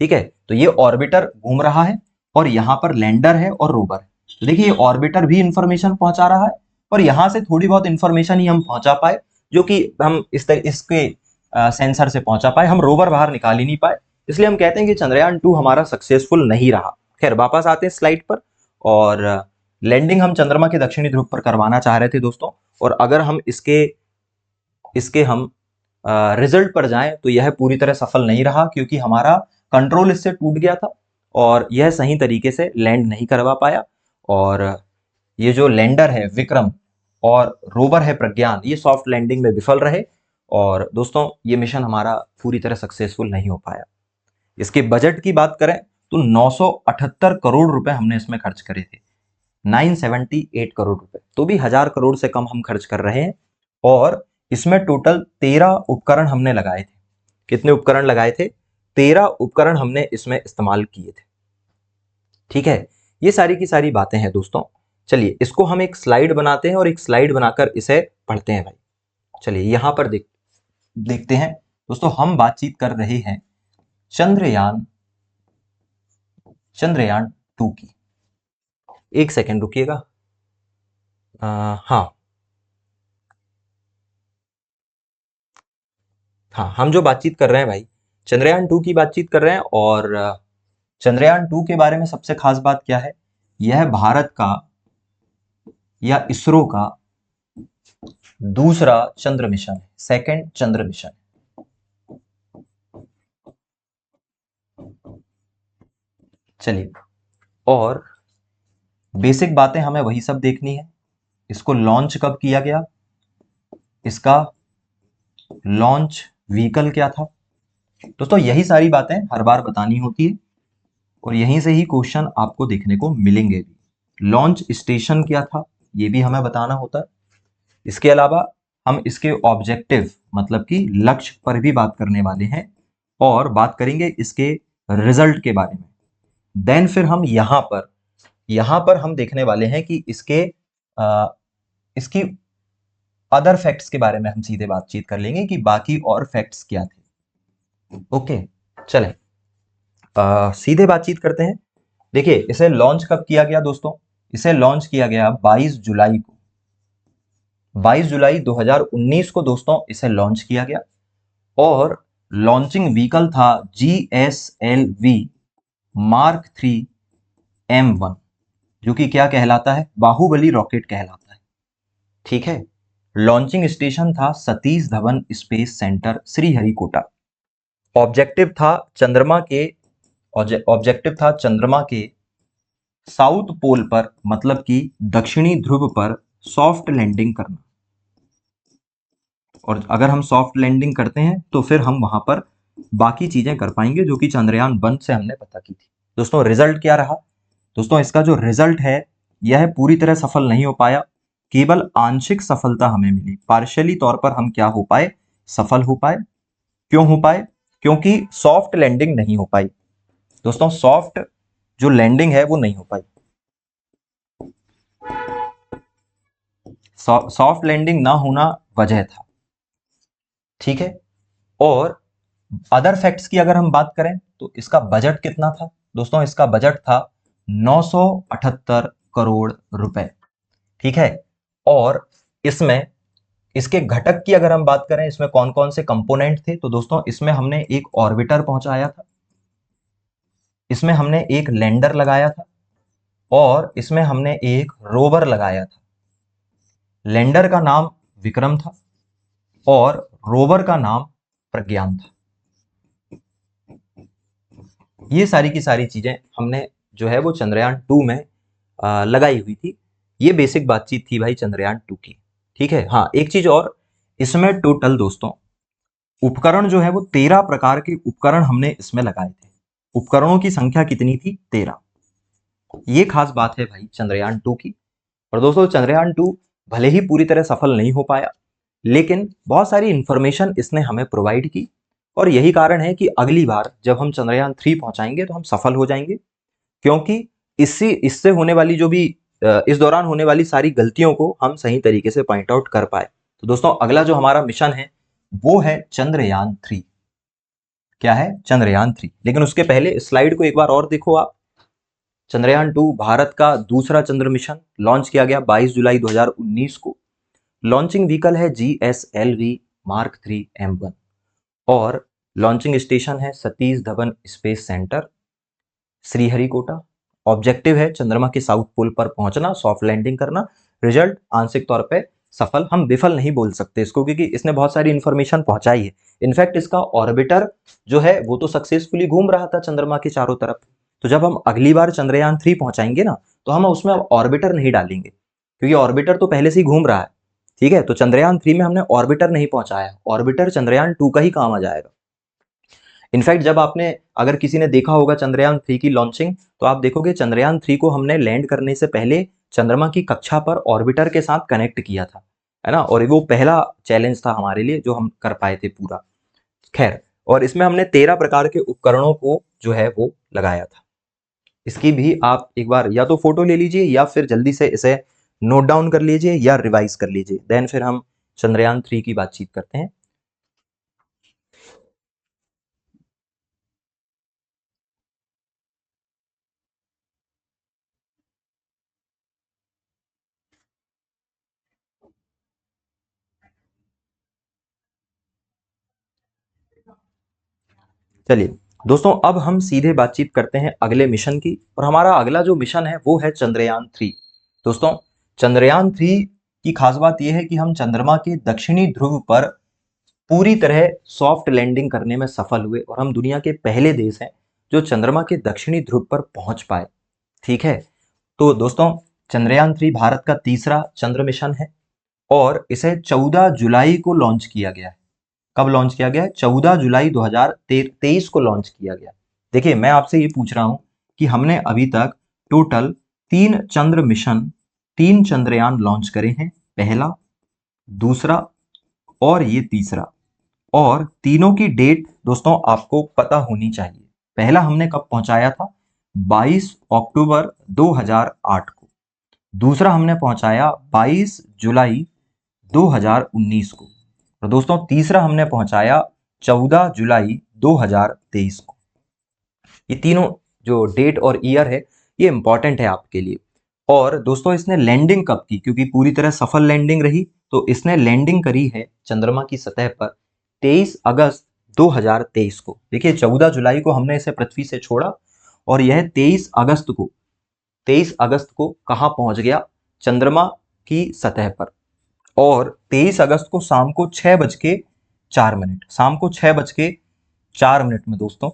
ठीक है, तो ये ऑर्बिटर घूम रहा है और यहाँ पर लैंडर है और रोवर है। तो देखिए ये ऑर्बिटर भी इंफॉर्मेशन पहुंचा रहा है और यहाँ से थोड़ी बहुत इंफॉर्मेशन ही हम पहुंचा पाए, जो कि हम इसके सेंसर से पहुंचा पाए, हम रोवर बाहर निकाल ही नहीं पाए। इसलिए हम कहते हैं कि चंद्रयान 2 हमारा सक्सेसफुल नहीं रहा। खैर वापस आते हैं स्लाइड पर, और लैंडिंग हम चंद्रमा के दक्षिणी ध्रुव पर करवाना चाह रहे थे दोस्तों। और अगर हम इसके इसके हम रिजल्ट पर जाएं तो यह पूरी तरह सफल नहीं रहा, क्योंकि हमारा कंट्रोल इससे टूट गया था और यह सही तरीके से लैंड नहीं करवा पाया। और ये जो लैंडर है विक्रम और रोवर है प्रज्ञान, ये सॉफ्ट लैंडिंग में विफल रहे। और दोस्तों ये मिशन हमारा पूरी तरह सक्सेसफुल नहीं हो पाया। इसके बजट की बात करें तो 978 करोड़ रुपए हमने इसमें खर्च करे थे, 978 करोड़ रुपए, तो भी 1000 करोड़ से कम हम खर्च कर रहे हैं। और इसमें टोटल 13 उपकरण हमने लगाए थे। कितने उपकरण लगाए थे? 13 उपकरण हमने इसमें इस्तेमाल किए थे। ठीक है, ये सारी की सारी बातें हैं दोस्तों। चलिए इसको हम एक स्लाइड बनाते हैं और एक स्लाइड बनाकर इसे पढ़ते हैं भाई। चलिए यहां पर देखते हैं दोस्तों, हम बातचीत कर रहे हैं चंद्रयान 2 की। एक सेकेंड रुकिएगा। हाँ, हम जो बातचीत कर रहे हैं भाई, चंद्रयान 2 की बातचीत कर रहे हैं। और चंद्रयान 2 के बारे में सबसे खास बात क्या है, यह भारत का या इसरो का दूसरा चंद्र मिशन है, सेकंड चंद्र मिशन। चलिए, और बेसिक बातें हमें वही सब देखनी है। इसको लॉन्च कब किया गया, इसका लॉन्च व्हीकल क्या था, दोस्तों यही सारी बातें हर बार बतानी होती है और यहीं से ही क्वेश्चन आपको देखने को मिलेंगे भी। लॉन्च स्टेशन क्या था ये भी हमें बताना होता है। इसके अलावा हम इसके ऑब्जेक्टिव मतलब कि लक्ष्य पर भी बात करने वाले हैं और बात करेंगे इसके रिजल्ट के बारे में। देन फिर हम यहां पर हम देखने वाले हैं कि इसकी अदर फैक्ट्स के बारे में हम सीधे बातचीत कर लेंगे कि बाकी और फैक्ट्स क्या थे। ओके, चलें सीधे बातचीत करते हैं। देखिए इसे लॉन्च कब किया गया दोस्तों, इसे लॉन्च किया गया 22 जुलाई को, 22 जुलाई 2019 को दोस्तों इसे लॉन्च किया गया। और लॉन्चिंग व्हीकल था GSLV मार्क 3 M1, जो कि क्या कहलाता है, बाहुबली रॉकेट कहलाता है। ठीक है, लॉन्चिंग स्टेशन था Satish Dhawan space centre Sriharikota. Objective था चंद्रमा के ऑब्जेक्टिव था चंद्रमा के साउथ पोल पर, मतलब कि दक्षिणी ध्रुव पर सॉफ्ट लैंडिंग करना। और अगर हम सॉफ्ट लैंडिंग करते हैं तो फिर हम वहां पर बाकी चीजें कर पाएंगे जो कि चंद्रयान 1 से हमने पता की थी। दोस्तों रिजल्ट क्या रहा? दोस्तों इसका जो रिजल्ट है यह पूरी तरह सफल नहीं हो पाया, केवल आंशिक सफलता हमें मिली। पार्शियली तौर पर हम क्या हो पाए? सफल हो पाए। क्यों हो पाए? क्योंकि सॉफ्ट लैंडिंग नहीं हो पाई। दोस्तों सॉफ्ट जो लैंडिंग है वो नहीं हो पाई। सॉफ्ट लैंडिंग ना होना वजह था, ठीक है। और अदर फैक्ट्स की अगर हम बात करें तो इसका बजट कितना था? दोस्तों इसका बजट था 978 करोड़ रुपए, ठीक है। और इसमें इसके घटक की अगर हम बात करें, इसमें कौन कौन से कंपोनेंट थे, तो दोस्तों इसमें हमने एक ऑर्बिटर पहुंचाया था, इसमें हमने एक लैंडर लगाया था, और इसमें हमने एक रोवर लगाया था। लैंडर का नाम विक्रम था और रोवर का नाम प्रज्ञान था। ये सारी की सारी चीजें हमने जो है वो चंद्रयान 2 में लगाई हुई थी। ये बेसिक बातचीत थी भाई चंद्रयान 2 की, ठीक है। हाँ एक चीज और, इसमें टोटल दोस्तों उपकरण जो है वो 13 प्रकार के उपकरण हमने इसमें लगाए थे। उपकरणों की संख्या कितनी थी? 13। ये खास बात है भाई चंद्रयान 2 की। और दोस्तों चंद्रयान 2 भले ही पूरी तरह सफल नहीं हो पाया, लेकिन बहुत सारी इंफॉर्मेशन इसने हमें प्रोवाइड की, और यही कारण है कि अगली बार जब हम चंद्रयान 3 पहुंचाएंगे तो हम सफल हो जाएंगे, क्योंकि इससे होने वाली जो भी इस दौरान होने वाली सारी गलतियों को हम सही तरीके से पॉइंट आउट कर पाए। तो दोस्तों अगला जो हमारा मिशन है वो है चंद्रयान 3। क्या है? चंद्रयान 3। लेकिन उसके पहले स्लाइड को एक बार और देखो आप। चंद्रयान 2 भारत का दूसरा चंद्र मिशन, लॉन्च किया गया 22 जुलाई 2019 को। लॉन्चिंग व्हीकल है GSLV Mark 3 M1, और लॉन्चिंग स्टेशन है Satish Dhawan space centre Sriharikota. Objective है चंद्रमा के साउथ पोल पर पहुंचना, सॉफ्ट लैंडिंग करना। रिजल्ट आंशिक तौर पे सफल, हम विफल नहीं बोल सकते इसको, क्योंकि इसने बहुत सारी इंफॉर्मेशन पहुंचाई है। इनफैक्ट इसका ऑर्बिटर जो है वो तो सक्सेसफुली घूम रहा था चंद्रमा के चारों तरफ। तो जब हम अगली बार चंद्रयान 3 पहुंचाएंगे ना, तो हम उसमें अब ऑर्बिटर नहीं डालेंगे, क्योंकि ऑर्बिटर तो पहले से ही घूम रहा है, ठीक है। तो चंद्रयान 3 में हमने ऑर्बिटर नहीं पहुंचाया, ऑर्बिटर चंद्रयान 2 का ही काम आ जाएगा। इनफैक्ट जब आपने, अगर किसी ने देखा होगा चंद्रयान 3 की लॉन्चिंग, तो आप देखोगे चंद्रयान 3 को हमने लैंड करने से पहले चंद्रमा की कक्षा पर ऑर्बिटर के साथ कनेक्ट किया था, है ना। और वो पहला चैलेंज था हमारे लिए जो हम कर पाए थे पूरा। खैर, और इसमें हमने 13 प्रकार के उपकरणों को जो है वो लगाया था। इसकी भी आप एक बार या तो फोटो ले लीजिए या फिर जल्दी से इसे नोट डाउन कर लीजिए या रिवाइज कर लीजिए, देन फिर हम चंद्रयान 3 की बातचीत करते हैं। चलिए दोस्तों, अब हम सीधे बातचीत करते हैं अगले मिशन की, और हमारा अगला जो मिशन है वो है चंद्रयान 3। दोस्तों चंद्रयान 3 की खास बात यह है कि हम चंद्रमा के दक्षिणी ध्रुव पर पूरी तरह सॉफ्ट लैंडिंग करने में सफल हुए, और हम दुनिया के पहले देश हैं जो चंद्रमा के दक्षिणी ध्रुव पर पहुंच पाए, ठीक है। तो दोस्तों चंद्रयान 3 भारत का तीसरा चंद्र मिशन है, और इसे 14 जुलाई को लॉन्च किया गया है। कब लॉन्च किया गया है? 14 जुलाई 2023 को लॉन्च किया गया। देखिए मैं आपसे ये पूछ रहा हूं कि हमने अभी तक टोटल 3 चंद्रयान लॉन्च करे हैं, पहला, दूसरा और ये तीसरा। और तीनों की डेट दोस्तों आपको पता होनी चाहिए। पहला हमने कब पहुंचाया था? 22 अक्टूबर 2008 को। दूसरा हमने पहुंचाया 22 जुलाई 2019 को। और दोस्तों तीसरा हमने पहुंचाया 14 जुलाई 2023 को। ये तीनों जो डेट और ईयर है ये इंपॉर्टेंट है आपके लिए। और दोस्तों इसने लैंडिंग कब की? क्योंकि पूरी तरह सफल लैंडिंग रही, तो इसने लैंडिंग करी है चंद्रमा की सतह पर 23 अगस्त 2023 को। देखिए 14 जुलाई को हमने इसे पृथ्वी से छोड़ा, और यह 23 अगस्त को कहां पहुंच गया? चंद्रमा की सतह पर। और 23 अगस्त को शाम को 6:04, शाम को 6:04 में दोस्तों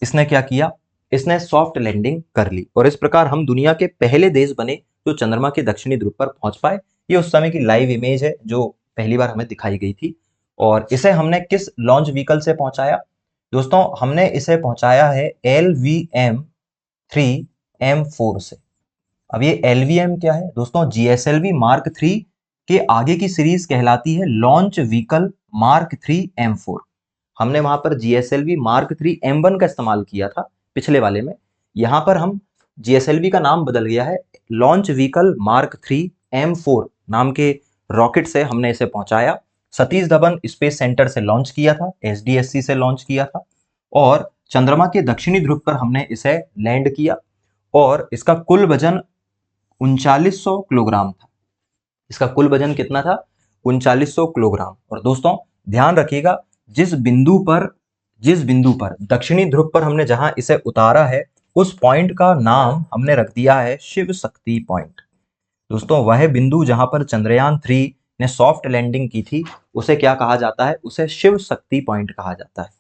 इसने क्या किया, इसने सॉफ्ट लैंडिंग कर ली और इस प्रकार हम दुनिया के पहले देश बने जो चंद्रमा के दक्षिणी ध्रुव पर पहुंच पाए। ये उस समय की लाइव इमेज है जो पहली बार हमें दिखाई गई थी। और इसे हमने किस लॉन्च व्हीकल से पहुंचाया दोस्तों, हमने इसे पहुंचाया है LVM-3M4 से। अब ये LVM क्या है दोस्तों, GSLV मार्क 3 के आगे की सीरीज कहलाती है लॉन्च व्हीकल मार्क 3M4। हमने वहां पर GSLV मार्क 3M1 का इस्तेमाल किया था पिछले वाले में। यहां पर हम GSLV का नाम बदल गया है, लॉन्च व्हीकल मार्क 3M4 नाम के रॉकेट से हमने इसे पहुंचाया। सतीश धवन स्पेस सेंटर से लॉन्च किया था, SDSC से लॉन्च किया था और चंद्रमा के दक्षिणी ध्रुव पर हमने इसे लैंड किया और इसका कुल वजन 3900 किलोग्राम था। इसका कुल वजन कितना था, 3900 किलोग्राम। और दोस्तों ध्यान रखिएगा, जिस बिंदु पर दक्षिणी ध्रुव पर हमने जहां इसे उतारा है उस पॉइंट का नाम हमने रख दिया है शिव शक्ति पॉइंट। दोस्तों वह बिंदु जहां पर चंद्रयान 3 ने सॉफ्ट लैंडिंग की थी उसे क्या कहा जाता है, उसे शिव शक्ति पॉइंट कहा जाता है।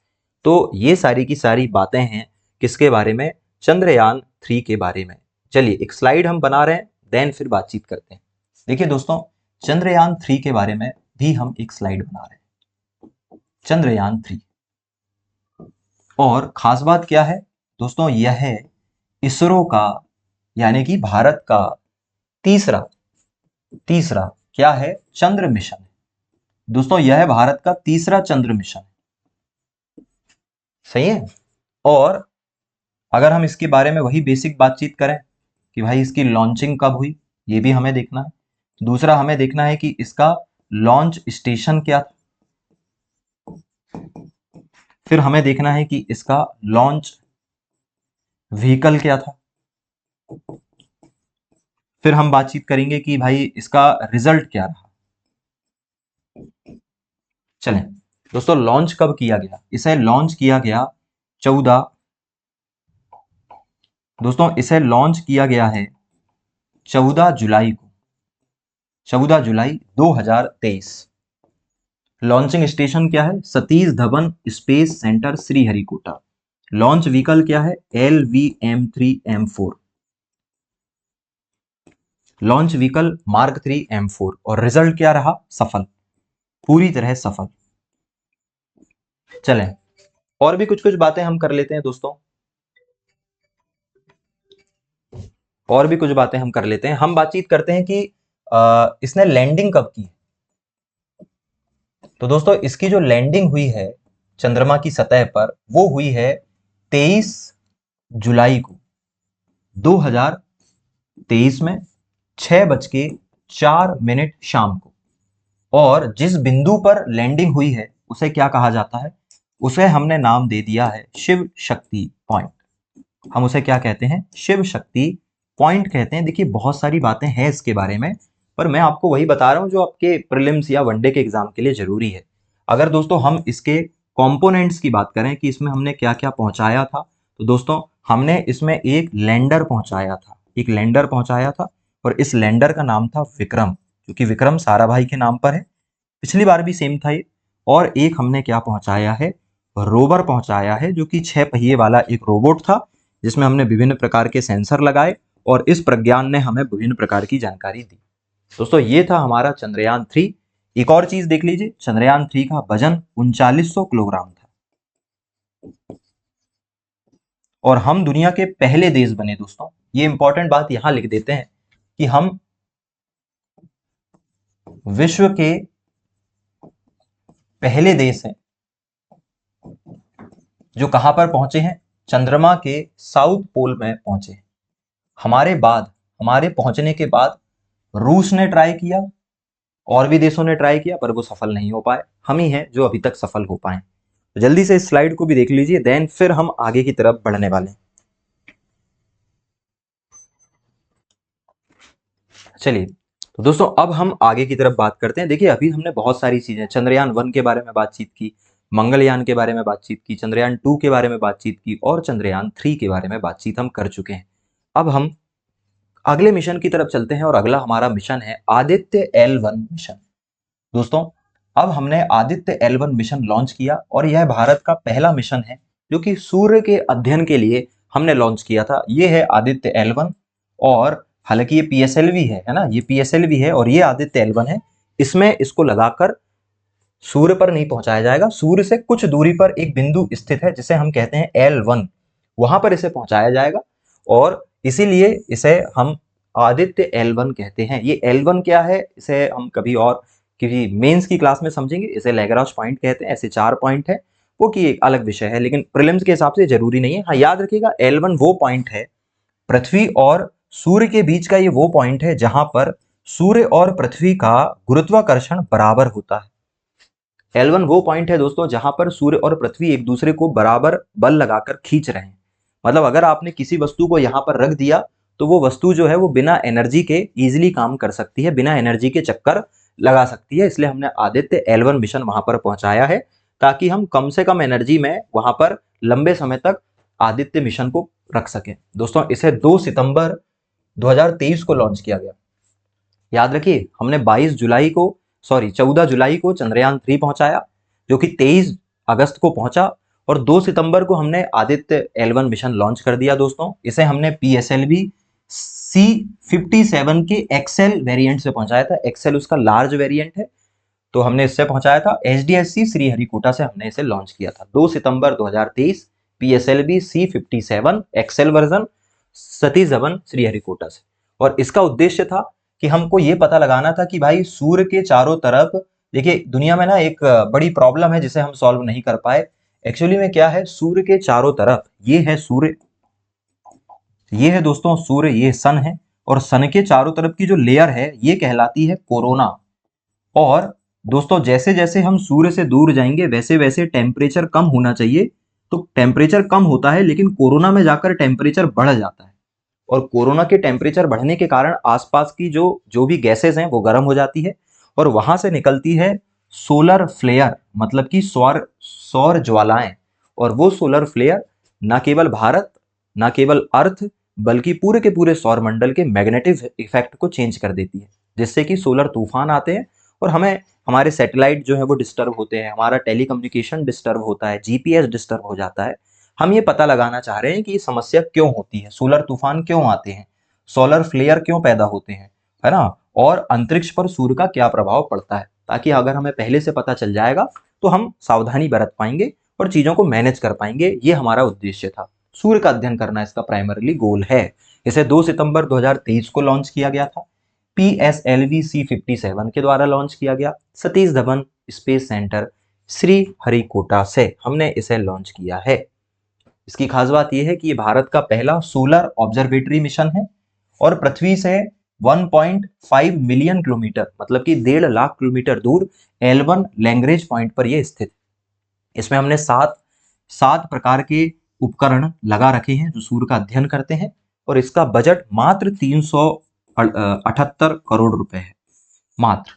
तो ये सारी की सारी बातें हैं किसके बारे में, चंद्रयान 3 के बारे में। चलिए एक स्लाइड हम बना रहे हैं, देन फिर बातचीत करते हैं। देखिए दोस्तों, चंद्रयान 3 के बारे में भी हम एक स्लाइड बना रहे हैं, चंद्रयान 3। और खास बात क्या है दोस्तों, यह है इसरो का यानी कि भारत का तीसरा क्या है, चंद्र मिशन। दोस्तों यह है भारत का तीसरा चंद्र मिशन, सही है। और अगर हम इसके बारे में वही बेसिक बातचीत करें कि भाई इसकी लॉन्चिंग कब हुई, ये भी हमें देखना है। दूसरा हमें देखना है कि इसका लॉन्च स्टेशन क्या था। फिर हमें देखना है कि इसका लॉन्च व्हीकल क्या था। फिर हम बातचीत करेंगे कि भाई इसका रिजल्ट क्या रहा। चलें दोस्तों, लॉन्च कब किया गया, इसे लॉन्च किया गया 14 दोस्तों इसे लॉन्च किया गया है 14 जुलाई को, 14 जुलाई 2023। लॉन्चिंग स्टेशन क्या है, Satish Dhawan space centre Sriharikota. Launch vehicle क्या है, LVM-3M4, launch vehicle mark 3M4। और रिजल्ट क्या रहा, सफल, पूरी तरह सफल। चलें और भी कुछ कुछ बातें हम कर लेते हैं दोस्तों, और भी कुछ बातें हम कर लेते हैं। हम बातचीत करते हैं कि इसने लैंडिंग कब की। तो दोस्तों इसकी जो लैंडिंग हुई है चंद्रमा की सतह पर वो हुई है 23 जुलाई को 2023 में 6:04 शाम को। और जिस बिंदु पर लैंडिंग हुई है उसे क्या कहा जाता है, उसे हमने नाम दे दिया है शिव शक्ति पॉइंट। हम उसे क्या कहते हैं, शिव शक्ति पॉइंट कहते हैं। देखिए बहुत सारी बातें हैं इसके बारे में, पर मैं आपको वही बता रहा हूं जो आपके प्रीलिम्स या वनडे के एग्जाम के लिए जरूरी है। अगर दोस्तों हम इसके कंपोनेंट्स की बात करें कि इसमें हमने क्या क्या पहुंचाया था, तो दोस्तों हमने इसमें एक लैंडर पहुंचाया था, और इस लैंडर का नाम था विक्रम, क्योंकि विक्रम साराभाई के नाम पर है। पिछली बार भी सेम था ये। और एक हमने क्या पहुंचाया है, रोवर पहुंचाया है, जो कि 6 पहिए वाला एक रोबोट था जिसमें हमने विभिन्न प्रकार के सेंसर लगाए और इस प्रज्ञान ने हमें विभिन्न प्रकार की जानकारी दी। दोस्तों ये था हमारा चंद्रयान 3। एक और चीज देख लीजिए, चंद्रयान 3 का वजन 3900 किलोग्राम था और हम दुनिया के पहले देश बने। दोस्तों ये इंपॉर्टेंट बात यहां लिख देते हैं कि हम विश्व के पहले देश हैं जो कहां पर पहुंचे हैं, चंद्रमा के साउथ पोल में पहुंचे हैं। हमारे बाद, हमारे पहुंचने के बाद रूस ने ट्राई किया, और भी देशों ने ट्राई किया, पर वो सफल नहीं हो पाए। हम ही हैं जो अभी तक सफल हो पाए। तो जल्दी से इस स्लाइड को भी देख लीजिए, देन फिर हम आगे की तरफ बढ़ने वाले हैं। चलिए तो दोस्तों अब हम आगे की तरफ बात करते हैं। देखिए अभी हमने बहुत सारी चीजें, चंद्रयान 1 के बारे में बातचीत की, मंगलयान के बारे में बातचीत की, चंद्रयान 2 के बारे में बातचीत की और चंद्रयान 3 के बारे में बातचीत हम कर चुके हैं। अब हम अगले मिशन की तरफ चलते हैं और अगला हमारा मिशन है आदित्य L1 मिशन। दोस्तों, अब हमने आदित्य L1 मिशन लॉन्च किया और यह भारत का पहला मिशन है जो कि सूर्य के अध्ययन के लिए हमने लॉन्च किया था। ये है आदित्य L1 और हालांकि ये PSLV है ना, ये PSLV है और ये आदित्य L1 है। इसमें इसको लगाकर सूर्य पर नहीं पहुंचाया जाएगा, सूर्य से कुछ दूरी पर एक बिंदु स्थित है जिसे हम कहते हैं L1, वहां पर इसे पहुंचाया जाएगा और इसीलिए इसे हम आदित्य L1 कहते हैं। ये L1 क्या है इसे हम कभी और किसी मेंस की क्लास में समझेंगे। इसे लैग्रांज पॉइंट कहते हैं। ऐसे 4 पॉइंट है, वो की एक अलग विषय है, लेकिन प्रीलिम्स के हिसाब से जरूरी नहीं है। हाँ, याद रखिएगा L1 वो पॉइंट है, पृथ्वी और सूर्य के बीच का ये वो पॉइंट है जहां पर सूर्य और पृथ्वी का गुरुत्वाकर्षण बराबर होता है। L1 वो पॉइंट है दोस्तों जहां पर सूर्य और पृथ्वी एक दूसरे को बराबर बल लगाकर खींच रहे हैं। मतलब अगर आपने किसी वस्तु को यहां पर रख दिया तो वो वस्तु जो है वो बिना एनर्जी के इजीली काम कर सकती है, बिना एनर्जी के चक्कर लगा सकती है। इसलिए हमने आदित्य L1 मिशन वहां पर पहुंचाया है ताकि हम कम से कम एनर्जी में वहां पर लंबे समय तक आदित्य मिशन को रख सकें। दोस्तों, इसे 2 सितंबर 2023 को लॉन्च किया गया। याद रखिए, हमने 14 जुलाई को चंद्रयान 3 पहुंचाया जो कि 23 अगस्त को पहुंचा और 2 सितंबर को हमने आदित्य L1 मिशन लॉन्च कर दिया। दोस्तों, इसे हमने PSLV C57 के एक्सेल वेरिएंट से पहुंचाया था। एक्सेल उसका लार्ज वेरिएंट है, तो हमने इससे पहुंचाया था। HDSC श्रीहरिकोटा से हमने इसे लॉन्च किया था 2 सितंबर 2023 PSLV C57 X L version Satish Dhawan Sriharikota से। और इसका उद्देश्य था कि हमको ये पता लगाना था कि भाई सूर्य के चारों तरफ, देखिए दुनिया में ना एक बड़ी प्रॉब्लम है जिसे हम सॉल्व नहीं कर पाए। एक्चुअली में क्या है, सूर्य के चारों तरफ ये है सूर्य, ये है दोस्तों सूर्य, ये सन है और सन के चारों तरफ की जो लेयर है ये कहलाती है कोरोना। और दोस्तों, जैसे जैसे हम सूर्य से दूर जाएंगे वैसे वैसे टेम्परेचर कम होना चाहिए, तो टेम्परेचर कम होता है लेकिन कोरोना में जाकर टेम्परेचर बढ़ जाता है और कोरोना के टेम्परेचर बढ़ने के कारण आसपास की जो भी गैसेस हैं वो गर्म हो जाती है और वहां से निकलती है सोलर फ्लेयर, मतलब कि सौर ज्वालाएं। और वो सोलर फ्लेयर न केवल भारत, न केवल अर्थ, बल्कि पूरे के पूरे सौर मंडल के मैग्नेटिक इफेक्ट को चेंज कर देती है, जिससे कि सोलर तूफान आते हैं और हमें हमारे सैटेलाइट जो है वो डिस्टर्ब होते हैं, हमारा टेलीकम्युनिकेशन डिस्टर्ब होता है, GPS डिस्टर्ब हो जाता है। हम ये पता लगाना चाह रहे हैं कि ये समस्या क्यों होती है, सोलर तूफान क्यों आते हैं, सोलर फ्लेयर क्यों पैदा होते हैं, है ना, और अंतरिक्ष पर सूर्य का क्या प्रभाव पड़ता है, ताकि अगर हमें पहले से पता चल जाएगा तो हम सावधानी बरत पाएंगे और चीजों को मैनेज कर पाएंगे। ये हमारा उद्देश्य था, सूर्य का अध्ययन करना इसका प्राइमरीली गोल है। इसे 2 सितंबर 2023 को लॉन्च किया गया था। PSLV C57 के द्वारा लॉन्च किया गया। सतीश धवन स्पेस सेंटर श्रीहरिकोटा से हमने इसे लॉन्च किया है। इसकी खास बात यह है कि ये भारत का पहला सोलर ऑब्जर्वेटरी मिशन है और पृथ्वी से 1.5 मिलियन किलोमीटर, मतलब कि 1.5 लाख किलोमीटर दूर L1 लैग्रेंज पॉइंट पर यह स्थित है। इसमें हमने सात प्रकार के उपकरण लगा रखे हैं जो सूर्य का अध्ययन करते हैं और इसका बजट मात्र 378 करोड़ रुपए है, मात्र।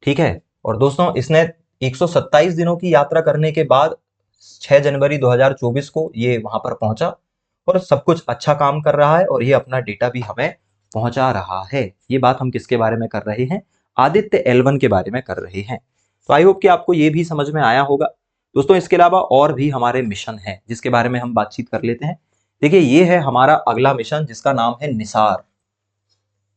ठीक है। और दोस्तों, इसने 127 दिनों की यात्रा करने के बाद 6 जनवरी 2024 को ये वहां पर पहुंचा और सब कुछ अच्छा काम कर रहा है और ये अपना डेटा भी हमें पहुंचा रहा है। ये बात हम किसके बारे में कर रहे हैं, आदित्य L1 के बारे में कर रहे हैं। तो आई होप कि आपको ये भी समझ में आया होगा। दोस्तों, इसके अलावा और भी हमारे मिशन है जिसके बारे में हम बातचीत कर लेते हैं। देखिए, ये है हमारा अगला मिशन जिसका नाम है निसार।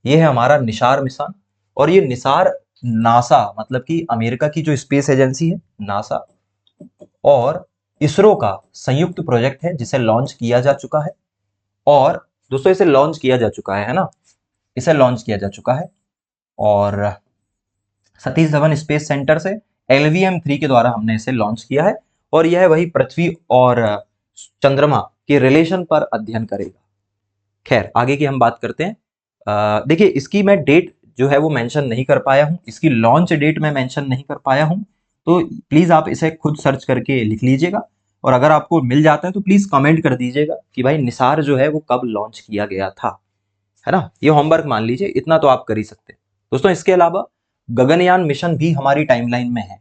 ये है हमारा निसार मिशन और ये निसार नासा, मतलब कि अमेरिका की जो स्पेस एजेंसी है नासा और इसरो का संयुक्त प्रोजेक्ट है जिसे लॉन्च किया जा चुका है। और दोस्तों, इसे लॉन्च किया जा चुका है ना, इसे लॉन्च किया जा चुका है और सतीश धवन स्पेस सेंटर से LVM-3 के द्वारा हमने इसे लॉन्च किया है और यह वही पृथ्वी और चंद्रमा के रिलेशन पर अध्ययन करेगा। खैर, आगे की हम बात करते हैं। देखिए, इसकी मैं डेट जो है वो मेंशन नहीं कर पाया हूं, इसकी लॉन्च डेट मैं मेंशन नहीं कर पाया हूं, तो प्लीज आप इसे खुद सर्च करके लिख लीजिएगा और अगर आपको मिल जाता है तो प्लीज कमेंट कर दीजिएगा कि भाई निसार जो है वो कब लॉन्च किया गया था, है ना। ये होमवर्क मान लीजिए, इतना तो आप कर ही सकते हैं। दोस्तों, इसके अलावा गगनयान मिशन भी हमारी टाइमलाइन में है।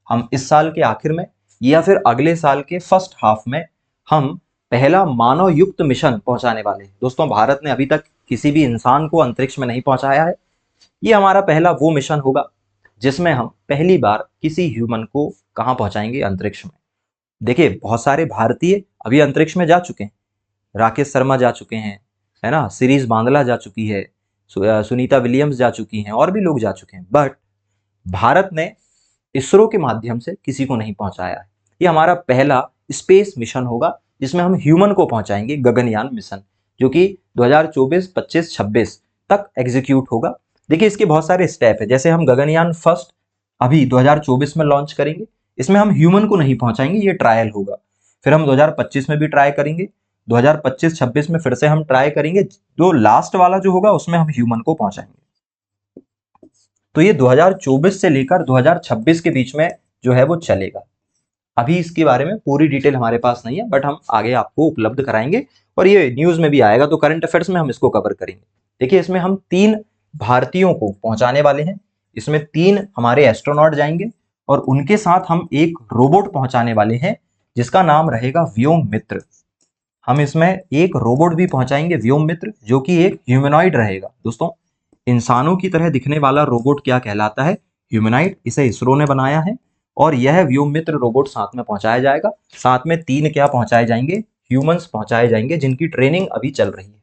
हम इस साल के आखिर में या फिर अगले साल के फर्स्ट हाफ में हम पहला मानव युक्त मिशन पहुंचाने वाले हैं। दोस्तों, भारत ने अभी तक किसी भी इंसान को अंतरिक्ष में नहीं पहुंचाया है। ये हमारा पहला वो मिशन होगा जिसमें हम पहली बार किसी ह्यूमन को कहाँ पहुंचाएंगे, अंतरिक्ष में। देखिए, बहुत सारे भारतीय अभी अंतरिक्ष में जा चुके हैं। राकेश शर्मा जा चुके हैं, है ना, सीरीज बांदला जा चुकी है, सुनीता विलियम्स जा चुकी हैं, और भी लोग जा चुके हैं। बट भारत ने इसरो के माध्यम से किसी को नहीं पहुंचाया है। ये हमारा पहला स्पेस मिशन होगा जिसमें हम ह्यूमन को पहुंचाएंगे, गगनयान मिशन, जो कि 2024, 25, 26 तक एग्जीक्यूट होगा। देखिए, इसके बहुत सारे स्टेप है। जैसे हम गगनयान फर्स्ट अभी 2024 में लॉन्च करेंगे, इसमें हम ह्यूमन को नहीं पहुंचाएंगे, ये ट्रायल होगा। फिर हम 2025 में भी ट्राई करेंगे, 2025-26 में फिर से हम ट्राई करेंगे। जो लास्ट वाला जो होगा उसमें हम ह्यूमन को पहुंचाएंगे। तो ये 2024 से लेकर 2026 के बीच में जो है वो चलेगा। अभी इसके बारे में पूरी डिटेल हमारे पास नहीं है, बट हम आगे आपको उपलब्ध कराएंगे और ये न्यूज में भी आएगा, तो करंट अफेयर्स में हम इसको कवर करेंगे। देखिए, इसमें हम 3 भारतीयों को पहुंचाने वाले हैं। इसमें 3 हमारे एस्ट्रोनॉट जाएंगे और उनके साथ हम एक रोबोट पहुंचाने वाले हैं जिसका नाम रहेगा व्योम मित्र। हम इसमें एक रोबोट भी पहुंचाएंगे, व्योम मित्र, जो कि एक ह्यूमनॉइड रहेगा। दोस्तों, इंसानों की तरह दिखने वाला रोबोट क्या कहलाता है? ह्यूमनॉइड। इसे इसरो ने बनाया है और यह व्योम मित्र रोबोट साथ में पहुंचाया जाएगा। साथ में 3 क्या पहुंचाए जाएंगे? ह्यूमंस पहुंचाए जाएंगे, जिनकी ट्रेनिंग अभी चल रही है।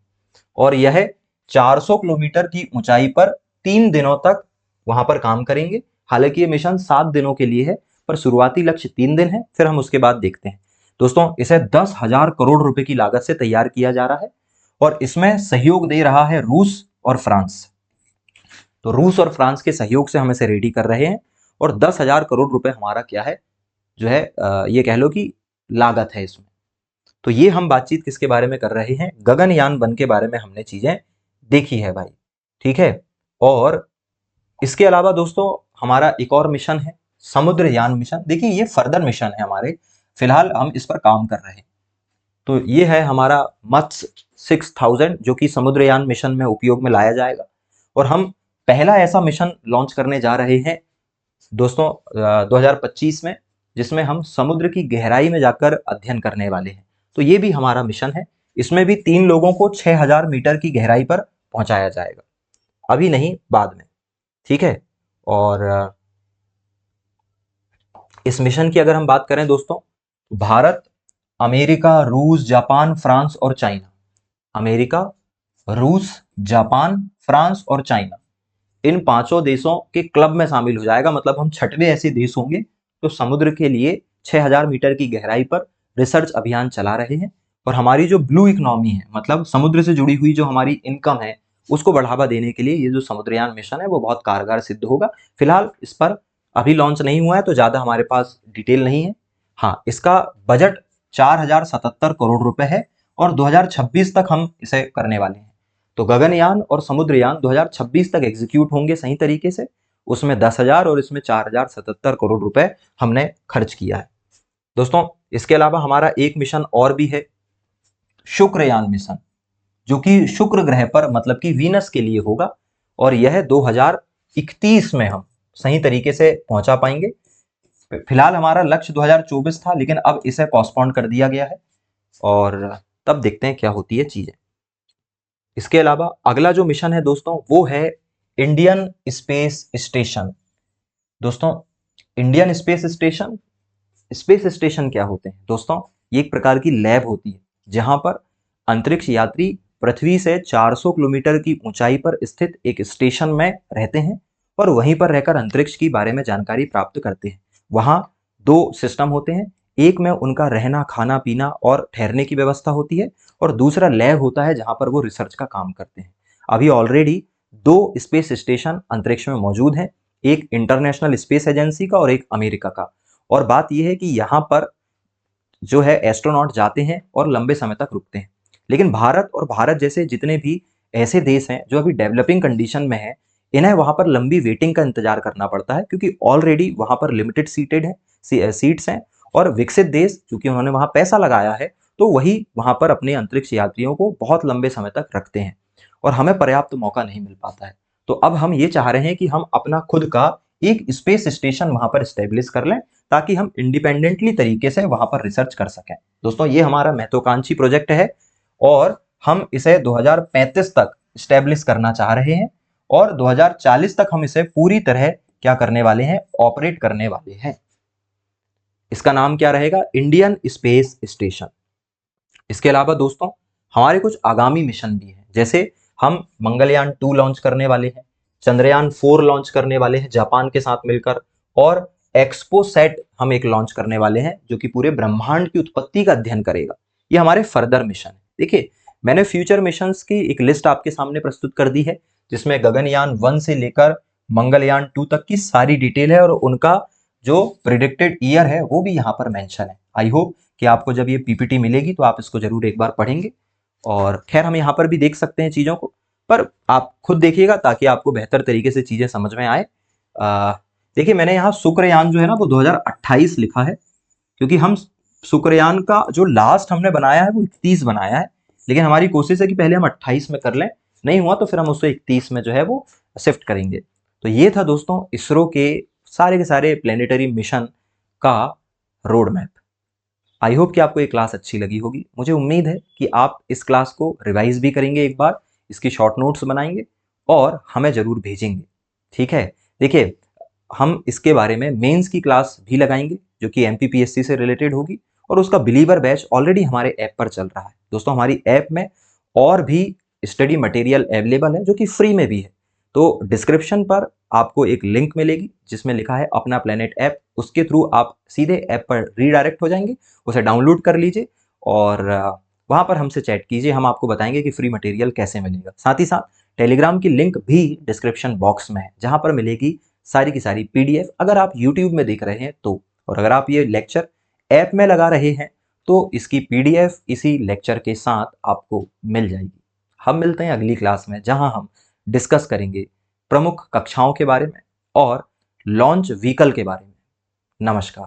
और यह 400 किलोमीटर की ऊंचाई पर 3 दिनों तक वहां पर काम करेंगे। हालांकि ये मिशन 7 दिनों के लिए है, पर शुरुआती लक्ष्य 3 दिन है, फिर हम उसके बाद देखते हैं। दोस्तों, इसे 10,000 करोड़ रुपए की लागत से तैयार किया जा रहा है और इसमें सहयोग दे रहा है रूस और फ्रांस। तो रूस और फ्रांस के सहयोग से हम इसे रेडी कर रहे हैं और 10,000 करोड़ रुपए हमारा क्या है, जो है ये कह लो कि लागत है इसमें। तो ये हम बातचीत किसके बारे में कर रहे हैं? गगनयान 1 के बारे में हमने चीजें देखी है भाई, ठीक है। और इसके अलावा दोस्तों, हमारा एक और मिशन है, समुद्रयान मिशन। देखिए, ये फर्दर मिशन है हमारे, फिलहाल हम इस पर काम कर रहे हैं। तो ये है हमारा मत्स्य 6000, जो कि समुद्रयान मिशन में उपयोग में लाया जाएगा। और हम पहला ऐसा मिशन लॉन्च करने जा रहे हैं दोस्तों 2025 में, जिसमें हम समुद्र की गहराई में जाकर अध्ययन करने वाले हैं। तो ये भी हमारा मिशन है। इसमें भी 3 लोगों को 6000 मीटर की गहराई पर पहुंचाया जाएगा, अभी नहीं, बाद में, ठीक है। और इस मिशन की अगर हम बात करें दोस्तों, भारत, अमेरिका, रूस, जापान, फ्रांस और चाइना, अमेरिका, रूस, जापान, फ्रांस और चाइना, इन 5 देशों के क्लब में शामिल हो जाएगा। मतलब हम 6वें ऐसे देश होंगे तो समुद्र के लिए 6000 मीटर की गहराई पर रिसर्च अभियान चला रहे हैं। और हमारी जो ब्लू इकोनॉमी है, मतलब समुद्र से जुड़ी हुई जो हमारी इनकम है, उसको बढ़ावा देने के लिए ये जो समुद्रयान मिशन है वो बहुत कारगर सिद्ध होगा। फिलहाल इस पर अभी लॉन्च नहीं हुआ है, तो ज्यादा हमारे पास डिटेल नहीं है। हाँ, इसका बजट 4077 करोड़ रुपए है और 2026 तक हम इसे करने वाले हैं। तो गगनयान और समुद्रयान 2026 तक एग्जीक्यूट होंगे सही तरीके से। उसमें 10,000 और इसमें 4077 करोड़ रुपए हमने खर्च किया है। दोस्तों, इसके अलावा हमारा एक मिशन और भी है, शुक्रयान मिशन, जो कि शुक्र ग्रह पर, मतलब कि वीनस के लिए होगा। और यह 2031 में हम सही तरीके से पहुंचा पाएंगे। फिलहाल हमारा लक्ष्य 2024 था, लेकिन अब इसे पोस्टपोन कर दिया गया है और तब देखते हैं क्या होती है चीजें। इसके अलावा अगला जो मिशन है दोस्तों, वो है इंडियन स्पेस स्टेशन। दोस्तों, Indian space station, space station क्या होते हैं दोस्तों? ये एक प्रकार की लैब होती है जहां पर अंतरिक्ष यात्री पृथ्वी से 400 किलोमीटर की ऊंचाई पर स्थित एक स्टेशन में रहते हैं और वहीं पर रहकर अंतरिक्ष के बारे में जानकारी प्राप्त करते हैं। वहां 2 सिस्टम होते हैं, एक में उनका रहना, खाना पीना और ठहरने की व्यवस्था होती है और दूसरा लैब होता है जहां पर वो रिसर्च का काम करते हैं। अभी ऑलरेडी 2 स्पेस स्टेशन अंतरिक्ष में मौजूद हैं, एक इंटरनेशनल स्पेस एजेंसी का और एक अमेरिका का। और बात यह है कि यहाँ पर जो है एस्ट्रोनॉट जाते हैं और लंबे समय तक रुकते हैं। लेकिन भारत और भारत जैसे जितने भी ऐसे देश हैं जो अभी डेवलपिंग कंडीशन में है, इन्हें वहां पर लंबी वेटिंग का इंतजार करना पड़ता है, क्योंकि ऑलरेडी वहां पर लिमिटेड सीट्स हैं और विकसित देश, क्योंकि उन्होंने वहां पैसा लगाया है, तो वही वहां पर अपने अंतरिक्ष यात्रियों को बहुत लंबे समय तक रखते हैं और हमें पर्याप्त मौका नहीं मिल पाता है। तो अब हम ये चाह रहे हैं कि हम अपना खुद का एक स्पेस स्टेशन वहां पर स्टेब्लिश कर लें, ताकि हम इंडिपेंडेंटली तरीके से वहां पर रिसर्च कर सकें। दोस्तों, ये हमारा महत्वाकांक्षी प्रोजेक्ट है और हम इसे 2035 तक स्टैब्लिश करना चाह रहे हैं और 2040 तक हम इसे पूरी तरह क्या करने वाले हैं, ऑपरेट करने वाले हैं। इसका नाम क्या रहेगा, इंडियन स्पेस स्टेशन। इसके अलावा दोस्तों हमारे कुछ आगामी मिशन भी हैं, जैसे हम मंगलयान 2 लॉन्च करने वाले हैं, चंद्रयान 4 लॉन्च करने वाले हैं जापान के साथ मिलकर, और एक्सपोसैट हम एक लॉन्च करने वाले हैं जो कि पूरे ब्रह्मांड की उत्पत्ति का अध्ययन करेगा। ये हमारे फर्दर मिशन है। देखिए मैंने फ्यूचर मिशंस की एक लिस्ट आपके सामने प्रस्तुत कर दी है, जिसमें गगनयान 1 से लेकर मंगलयान 2 तक की सारी डिटेल है और उनका जो प्रिडिक्टेड ईयर है वो भी यहाँ पर मेंशन है। आई होप कि आपको जब ये पीपीटी मिलेगी तो आप इसको जरूर एक बार पढ़ेंगे। और खैर हम यहाँ पर भी देख सकते हैं चीज़ों को, पर आप खुद देखिएगा ताकि आपको बेहतर तरीके से चीज़ें समझ में आए। देखिए मैंने यहाँ शुक्रयान जो है ना वो 2028 लिखा है, क्योंकि हम शुक्रयान का जो लास्ट हमने बनाया है वो 31 बनाया है, लेकिन हमारी कोशिश है कि पहले हम 28 में कर लें, नहीं हुआ तो फिर हम उसको 31 में जो है वो शिफ्ट करेंगे। तो ये था दोस्तों इसरो के सारे प्लेनेटरी मिशन का रोड मैप। आई होप कि आपको ये क्लास अच्छी लगी होगी। मुझे उम्मीद है कि आप इस क्लास को रिवाइज भी करेंगे, एक बार इसकी शॉर्ट नोट्स बनाएंगे और हमें ज़रूर भेजेंगे। ठीक है, देखिए हम इसके बारे में मेंस की क्लास भी लगाएंगे जो कि एमपीपीएससी से रिलेटेड होगी, और उसका बिलीवर बैच ऑलरेडी हमारे ऐप पर चल रहा है। दोस्तों हमारी ऐप में और भी स्टडी मटेरियल अवेलेबल है जो कि फ्री में भी है। तो डिस्क्रिप्शन पर आपको एक लिंक मिलेगी जिसमें लिखा है अपना प्लेनेट ऐप, उसके थ्रू आप सीधे ऐप पर रीडायरेक्ट हो जाएंगे, उसे डाउनलोड कर लीजिए और वहाँ पर हमसे चैट कीजिए, हम आपको बताएंगे कि फ्री मटेरियल कैसे मिलेगा। साथ ही साथ टेलीग्राम की लिंक भी डिस्क्रिप्शन बॉक्स में है, जहाँ पर मिलेगी सारी की सारी पीडीएफ अगर आप यूट्यूब में देख रहे हैं तो, और अगर आप ये लेक्चर ऐप में लगा रहे हैं तो इसकी पीडीएफ इसी लेक्चर के साथ आपको मिल जाएगी। हम मिलते हैं अगली क्लास में, जहां हम डिस्कस करेंगे प्रमुख कक्षाओं के बारे में और लॉन्च व्हीकल के बारे में। नमस्कार।